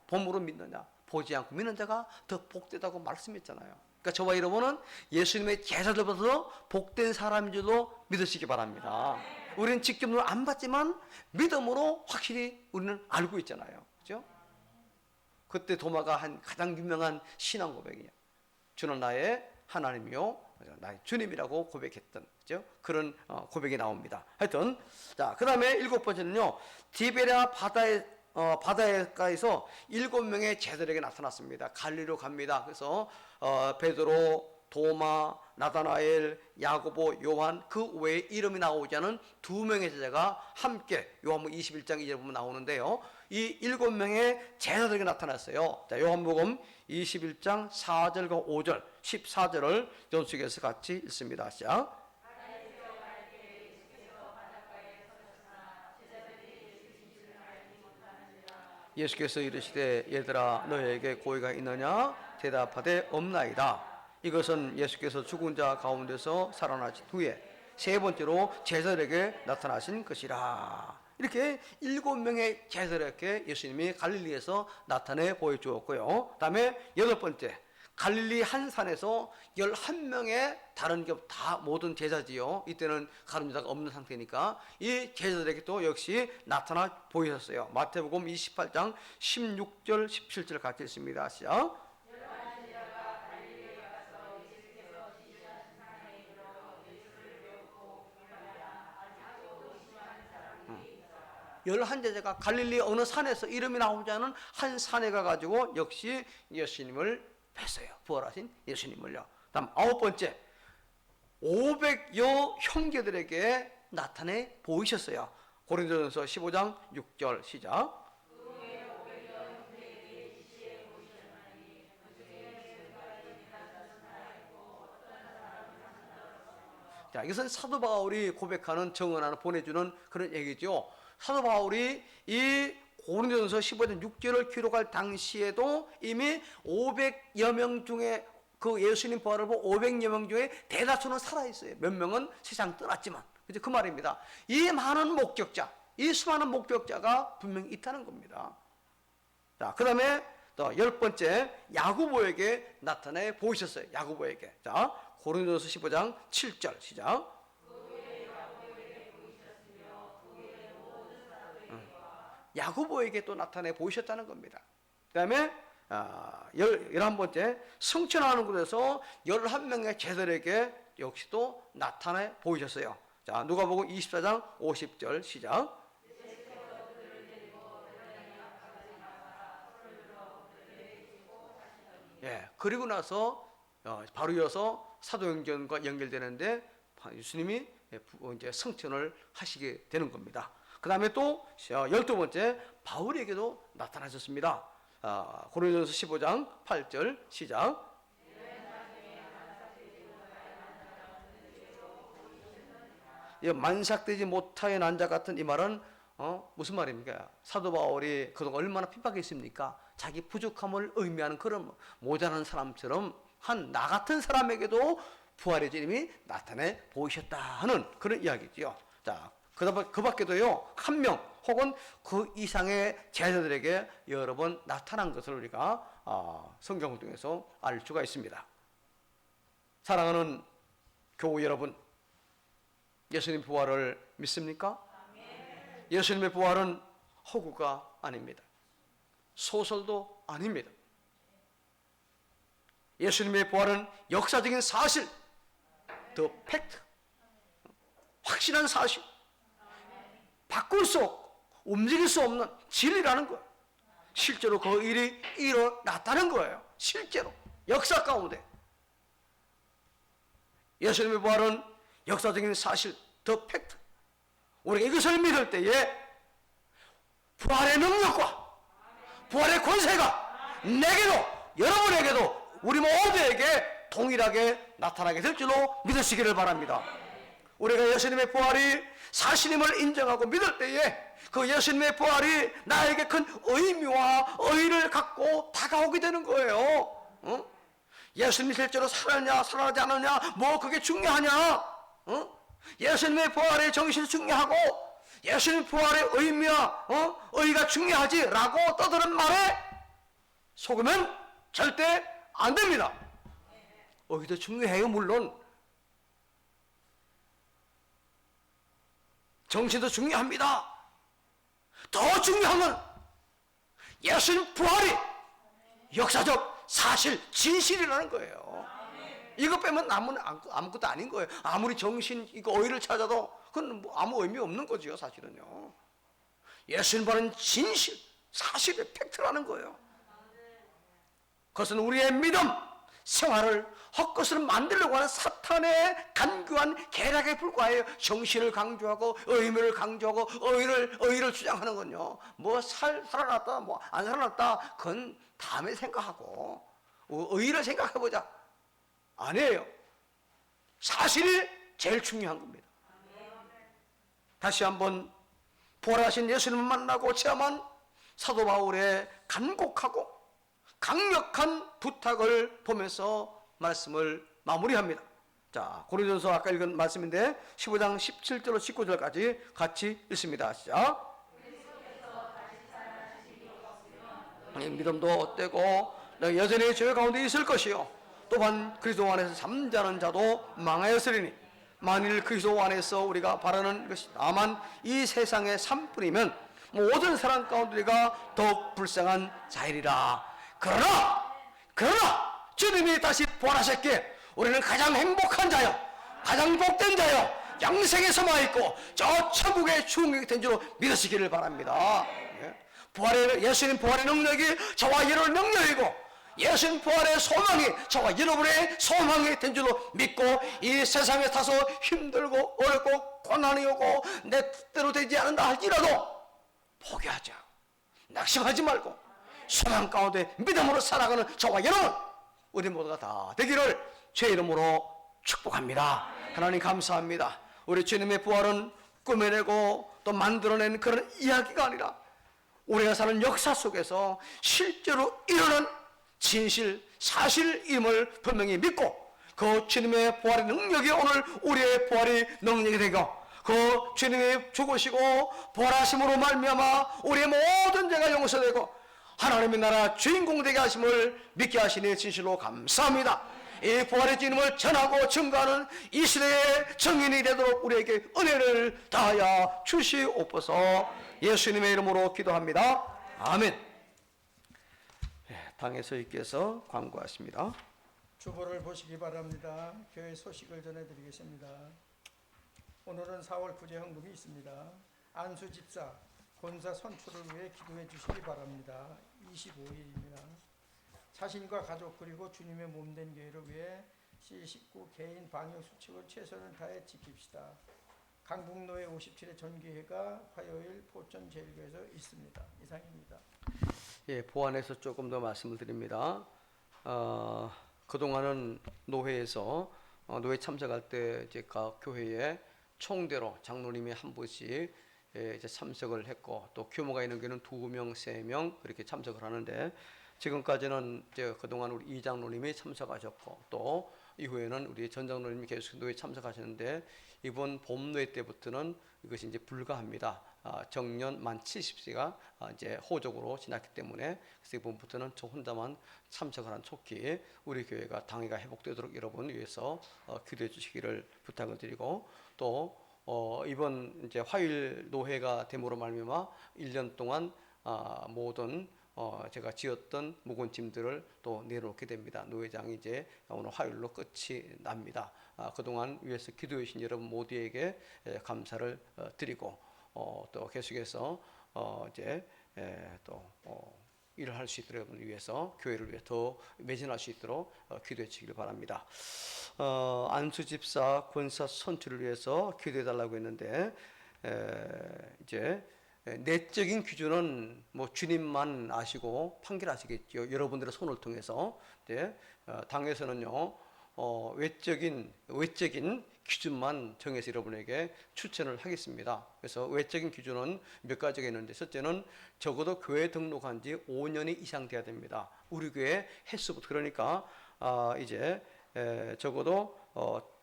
봄으로 믿느냐? 보지 않고 믿는 자가 더 복되다고 말씀했잖아요. 그러니까 저와 여러분은 예수님의 제자들보다도 복된 사람인 줄도 믿으시기 바랍니다. 우리는 직접 눈을 안 봤지만 믿음으로 확실히 우리는 알고 있잖아요. 그죠? 그때 도마가 한 가장 유명한 신앙 고백이에요. 주는 나의 하나님이요 나의 주님이라고 고백했던, 그죠? 그런 고백이 나옵니다. 하여튼, 자, 그 다음에 일곱 번째는요, 디베랴 바다에서 7명의 제자들에게 나타났습니다. 갈리로 갑니다. 그래서 베드로, 도마, 나다나엘, 야고보, 요한, 그 외에 이름이 나오지 않은 2명의 제자가 함께 요한복음 21장 2절 보면 나오는데요, 이 7명의 제자들에게 나타났어요. 자, 요한복음 21장 4절과 5절, 14절을 연속해서 같이 읽습니다. 시작. 예수께서 이르시되 얘들아 너희에게 고의가 있느냐? 대답하되 없나이다. 이것은 예수께서 죽은 자 가운데서 살아나신 후에 세 번째로 제자들에게 나타나신 것이라. 이렇게 7명의 제자들에게 예수님이 갈릴리에서 나타내 보여주었고요. 다음에 여덟 번째, 갈릴리 한 산에서 11명의 다른 겹 다 모든 제자지요. 이때는 가늠자가 없는 상태니까 이 제자들에게 또 역시 나타나 보이셨어요. 마태복음 28장 16절 17절 같이 읽습니다. 시작. 11제자가 갈릴리 어느 산에서 이름이 나오지 않은 한 산에 가가지고 역시 예수님을 뵀어요. 부활하신 예수님을요. 다음 9번째, 500여 형제들에게 나타내 보이셨어요. 고린도전서 15장 6절 시작. 자, 이것은 사도 바울이 고백하는, 증언하는, 보내주는 그런 얘기죠. 사도 바울이 이 고린도전서 15장 6절을 기록할 당시에도 이미 500여 명 중에, 그 예수님 부활을 보고 500여 명 중에 대다수는 살아있어요. 몇 명은 세상 떠났지만. 그 말입니다. 이 많은 목격자, 이 수많은 목격자가 분명히 있다는 겁니다. 자, 그 다음에 또 10번째, 야고보에게 나타내 보이셨어요. 야고보에게. 자, 고린도전서 15장 7절 시작. 야고보에게 또 나타내 보이셨다는 겁니다. 그 다음에 11번째, 성천하는 곳에서 11명의 제자들에게 역시도 나타내 보이셨어요. 자, 누가복음 24장 50절 시작. 예, 그리고 나서 바로 이어서 사도행전과 연결되는데 예수님이 이제 성천을 하시게 되는 겁니다. 그 다음에 또 12번째, 바울에게도 나타나셨습니다. 고린도전서 15장 8절 시작. 만삭되지 못하여 난 자 같은, 이 말은 무슨 말입니까? 사도 바울이 그동안 얼마나 핍박했습니까? 자기 부족함을 의미하는 그런 모자란 사람처럼 한 나 같은 사람에게도 부활의 주님이 나타내 보이셨다 하는 그런 이야기지요. 자, 그 밖에도요, 한 명 혹은 그 이상의 제자들에게 여러 번 나타난 것을 우리가 성경을 통해서 알 수가 있습니다. 사랑하는 교우 여러분, 예수님 부활을 믿습니까? 예수님의 부활은 허구가 아닙니다. 소설도 아닙니다. 예수님의 부활은 역사적인 사실, the fact, 확실한 사실, 바꿀 수 없고 움직일 수 없는 진리라는 거예요. 실제로 그 일이 일어났다는 거예요. 실제로 역사 가운데 예수님의 부활은 역사적인 사실, the fact. 우리가 이것을 믿을 때에 부활의 능력과 부활의 권세가 내게도, 여러분에게도, 우리 모두에게 동일하게 나타나게 될 줄로 믿으시기를 바랍니다. 우리가 예수님의 부활이 사실임을 인정하고 믿을 때에 그 예수님의 부활이 나에게 큰 의미와 의의를 갖고 다가오게 되는 거예요. 예수님이 실제로 살았냐 살아나지 않았냐 뭐 그게 중요하냐? 예수님의 부활의 정신이 중요하고 예수님 부활의 의미와 의의가 중요하지 라고 떠드는 말에 속으면 절대 안 됩니다. 의의도 중요해요. 물론 정신도 중요합니다. 더 중요한 건 예수님 부활이 역사적 사실 진실이라는 거예요. 이것 빼면 아무것도 아닌 거예요. 아무리 정신 이거 의의를 찾아도 그건 뭐 아무 의미 없는 거죠. 사실은요. 예수님 부활은 진실, 사실의 팩트라는 거예요. 그것은 우리의 믿음, 생활을 헛것으로 만들려고 하는 사탄의 간교한 계략에 불과해요. 정신을 강조하고 의미를 강조하고 의의를 주장하는 건요. 뭐 살아났다 뭐 안 살아났다 그건 다음에 생각하고 의의를 생각해보자. 아니에요. 사실이 제일 중요한 겁니다. 다시 한번 부활하신 예수님을 만나고 체험한 사도 바울의 간곡하고 강력한 부탁을 보면서 말씀을 마무리합니다. 자, 고린도전서 아까 읽은 말씀인데 15장 17절로 19절까지 같이 읽습니다. 시작. 믿음도 헛되고 여전히 죄 가운데 있을 것이요 또한 그리스도 안에서 잠자는 자도 망하였으리니 만일 그리스도 안에서 우리가 바라는 것이 다만 이 세상의 삶뿐이면 모든 사람 가운데 우리가 더욱 불쌍한 자이리라. 그러나 주님이 다시 부활하셨기에 우리는 가장 행복한 자요 가장 복된 자요 영생에 서마 있고 저 천국의 주인공이 된 줄로 믿으시기를 바랍니다. 예수님 부활의 능력이 저와 여러분의 능력이고 예수님 부활의 소망이 저와 여러분의 소망이 된 줄로 믿고 이 세상에 타서 힘들고 어렵고 고난이 오고 내 뜻대로 되지 않는다 할지라도 포기하지 않고 낙심하지 말고 소망 가운데 믿음으로 살아가는 저와 여러분 우리 모두가 다 되기를 제 이름으로 축복합니다. 하나님 감사합니다. 우리 주님의 부활은 꾸며내고 또 만들어낸 그런 이야기가 아니라 우리가 사는 역사 속에서 실제로 일어난 진실, 사실임을 분명히 믿고 그 주님의 부활의 능력이 오늘 우리의 부활의 능력이 되고 그 주님의 죽으시고 부활하심으로 말미암아 우리의 모든 죄가 용서되고 하나님의 나라 주인공 되게 하심을 믿게 하시니 진실로 감사합니다. 이 부활의 주님을 전하고 증거하는 이 시대의 증인이 되도록 우리에게 은혜를 다하여 주시옵소서. 예수님의 이름으로 기도합니다. 아멘. 당의 서희께서 광고하십니다. 주보를 보시기 바랍니다. 교회 소식을 전해드리겠습니다. 오늘은 4월 구제 헌금이 있습니다. 안수 집사 권사 선출을 위해 기도해 주시기 바랍니다. 25일입니다. 자신과 가족 그리고 주님의 몸된 교회를 위해 C19 개인 방역 수칙을 최선을 다해 지킵시다. 강북로에 57의 전교회가 화요일 포천 제일교회에서 있습니다. 이상입니다. 예, 보완해서 조금 더 말씀을 드립니다. 그동안은 노회에서 노회 참석할 때 이제 각 교회에 총대로 장로님이 한 분씩 이제 참석을 했고 또 규모가 있는 교회는 2명, 3명 그렇게 참석을 하는데 지금까지는 이제 그동안 우리 이장로님이 참석하셨고 또 이후에는 우리 전 장로님이 계속 노회 참석하셨는데 이번 봄노회 때부터는 이것이 이제 불가합니다. 정년 만 70세가 이제 호적으로 지났기 때문에 그래서 이번부터는 저 혼자만 참석을 한 촉기 우리 교회가 당회가 회복되도록 여러분 위해서 기도해 주시기를 부탁을 드리고 또 이번 이제 화요일 노회가 됨으로 말미암아 1년 동안 모든 제가 지었던 묵은 짐들을 또 내려놓게 됩니다. 노회장이 이제 오늘 화요일로 끝이 납니다. 그동안 위해서 기도해 주신 여러분 모두에게 감사를 드리고 또 계속해서 이제 또 일을 할 수 있도록 여러분을 위해서 교회를 위해 더 매진할 수 있도록 기도해 주시길 바랍니다. 안수 집사 권사 선출을 위해서 기도해 달라고 했는데 이제 내적인 기준은 뭐 주님만 아시고 판결하시겠죠. 여러분들의 손을 통해서. 당에서는요 외적인 기준만 정해서 여러분에게 추천을 하겠습니다. 그래서 외적인 기준은 몇 가지가 있는데 첫째는 적어도 교회 등록한 지 5년이 이상 돼야 됩니다. 우리 교회 횟수부터 그러니까 이제 적어도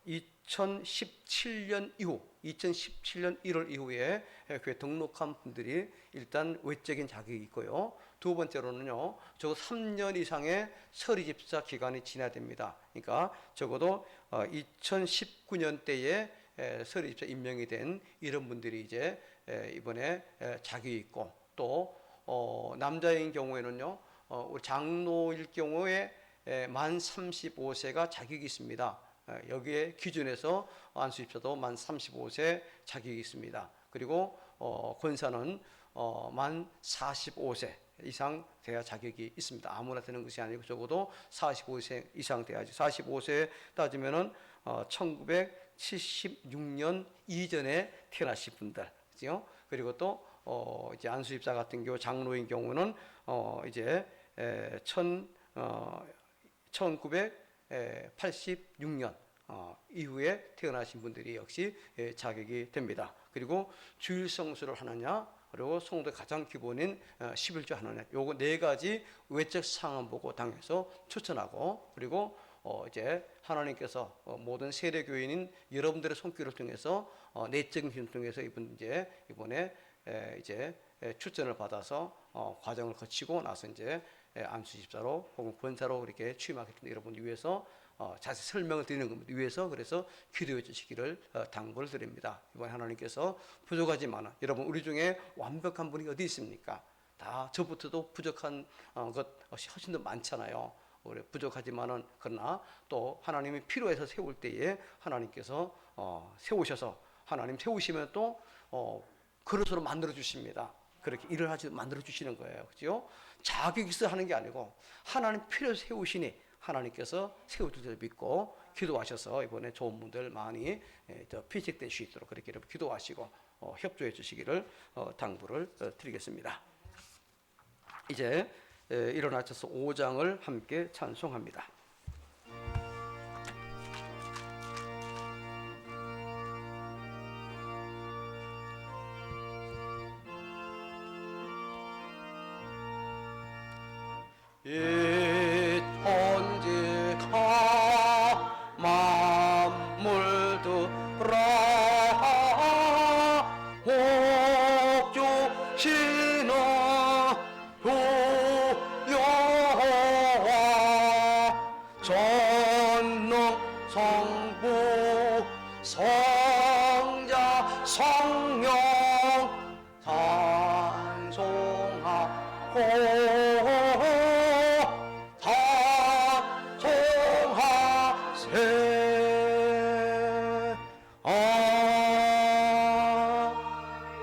2017년 이후 2017년 1월 이후에 교회 등록한 분들이 일단 외적인 자격이 있고요. 두 번째로는요, 적어도 3년 이상의 서리 집사 기간이 지나야 됩니다. 그러니까 적어도 2019년대에 서리 집사 임명이 된 이런 분들이 이제 이번에 자격이 있고 또 남자인 경우에는요, 우리 장로일 경우에 만 35세가 자격이 있습니다. 여기에 기준에서 안수집사도 만 35세 자격이 있습니다. 그리고 권사는 만 45세 이상 돼야 자격이 있습니다. 아무나 되는 것이 아니고 적어도 45세 이상 돼야지. 45세 따지면은 1976년 이전에 태어나신 분들, 그죠? 그리고 또 이제 안수집사 같은 경우 장로인 경우는 이제 1986년 이후에 태어나신 분들이 역시 자격이 됩니다. 그리고 주일 성수를 하느냐, 그리고 성도의 가장 기본인 11조 하느냐, 요거 네 가지 외적 상황 보고 당에서 추천하고, 그리고 이제 하나님께서 모든 세례 교인인 여러분들의 손길을 통해서 내적인 힘을 통해서 이번에 이제 추천을 받아서 과정을 거치고 나서 이제 안수 집사로 혹은 권사로 이렇게 취임하게 된 여러분을 위해서 자세히 설명을 드리는 겁니다. 위해서 그래서 기도해 주시기를 당부를 드립니다. 이번 하나님께서 부족하지만 여러분 우리 중에 완벽한 분이 어디 있습니까? 다 저부터도 부족한 것이 훨씬 더 많잖아요. 우리 부족하지만은 그러나 또 하나님이 필요해서 세울 때에 하나님께서 세우셔서 하나님 세우시면 또 그릇으로 만들어 주십니다. 그렇게 일을 하지 만들어 주시는 거예요. 그죠? 자격이 있어 하는 게 아니고 하나님 필요 세우시니 하나님께서 세워줄 줄 믿고 기도하셔서 이번에 좋은 분들 많이 피직될 수 있도록 그렇게 기도하시고 협조해 주시기를 당부를 드리겠습니다. 이제 일어나셔서 5장을 함께 찬송합니다. 이 천지가 만물들아 옥주시나 주 여호와 전능 성부 성자 성령 찬송하세.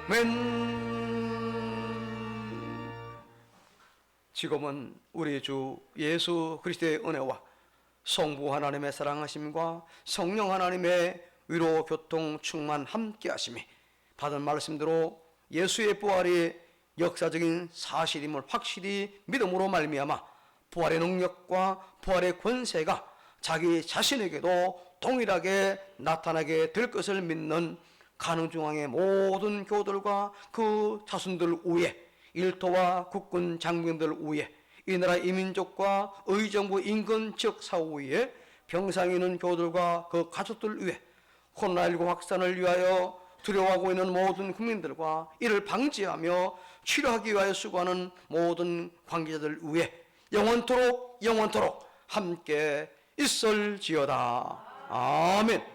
아멘. 지금은 우리 주 예수 그리스도의 은혜와 성부 하나님의 사랑하심과 성령 하나님의 위로 교통 충만 함께 하심이 받은 말씀대로 예수의 부활이 역사적인 사실임을 확실히 믿음으로 말미암아 부활의 능력과 부활의 권세가 자기 자신에게도 동일하게 나타나게 될 것을 믿는 가능중앙의 모든 교들과 그 자손들 위에 일터와 국군 장병들 위에 이 나라 이민족과 의정부 인근 지역 사후 위에 병상에 있는 교들과 그 가족들 위에 코로나19 확산을 위하여 두려워하고 있는 모든 국민들과 이를 방지하며 치료하기 위하여 수고하는 모든 관계자들 위해 영원토록 함께 있을지어다. 아멘.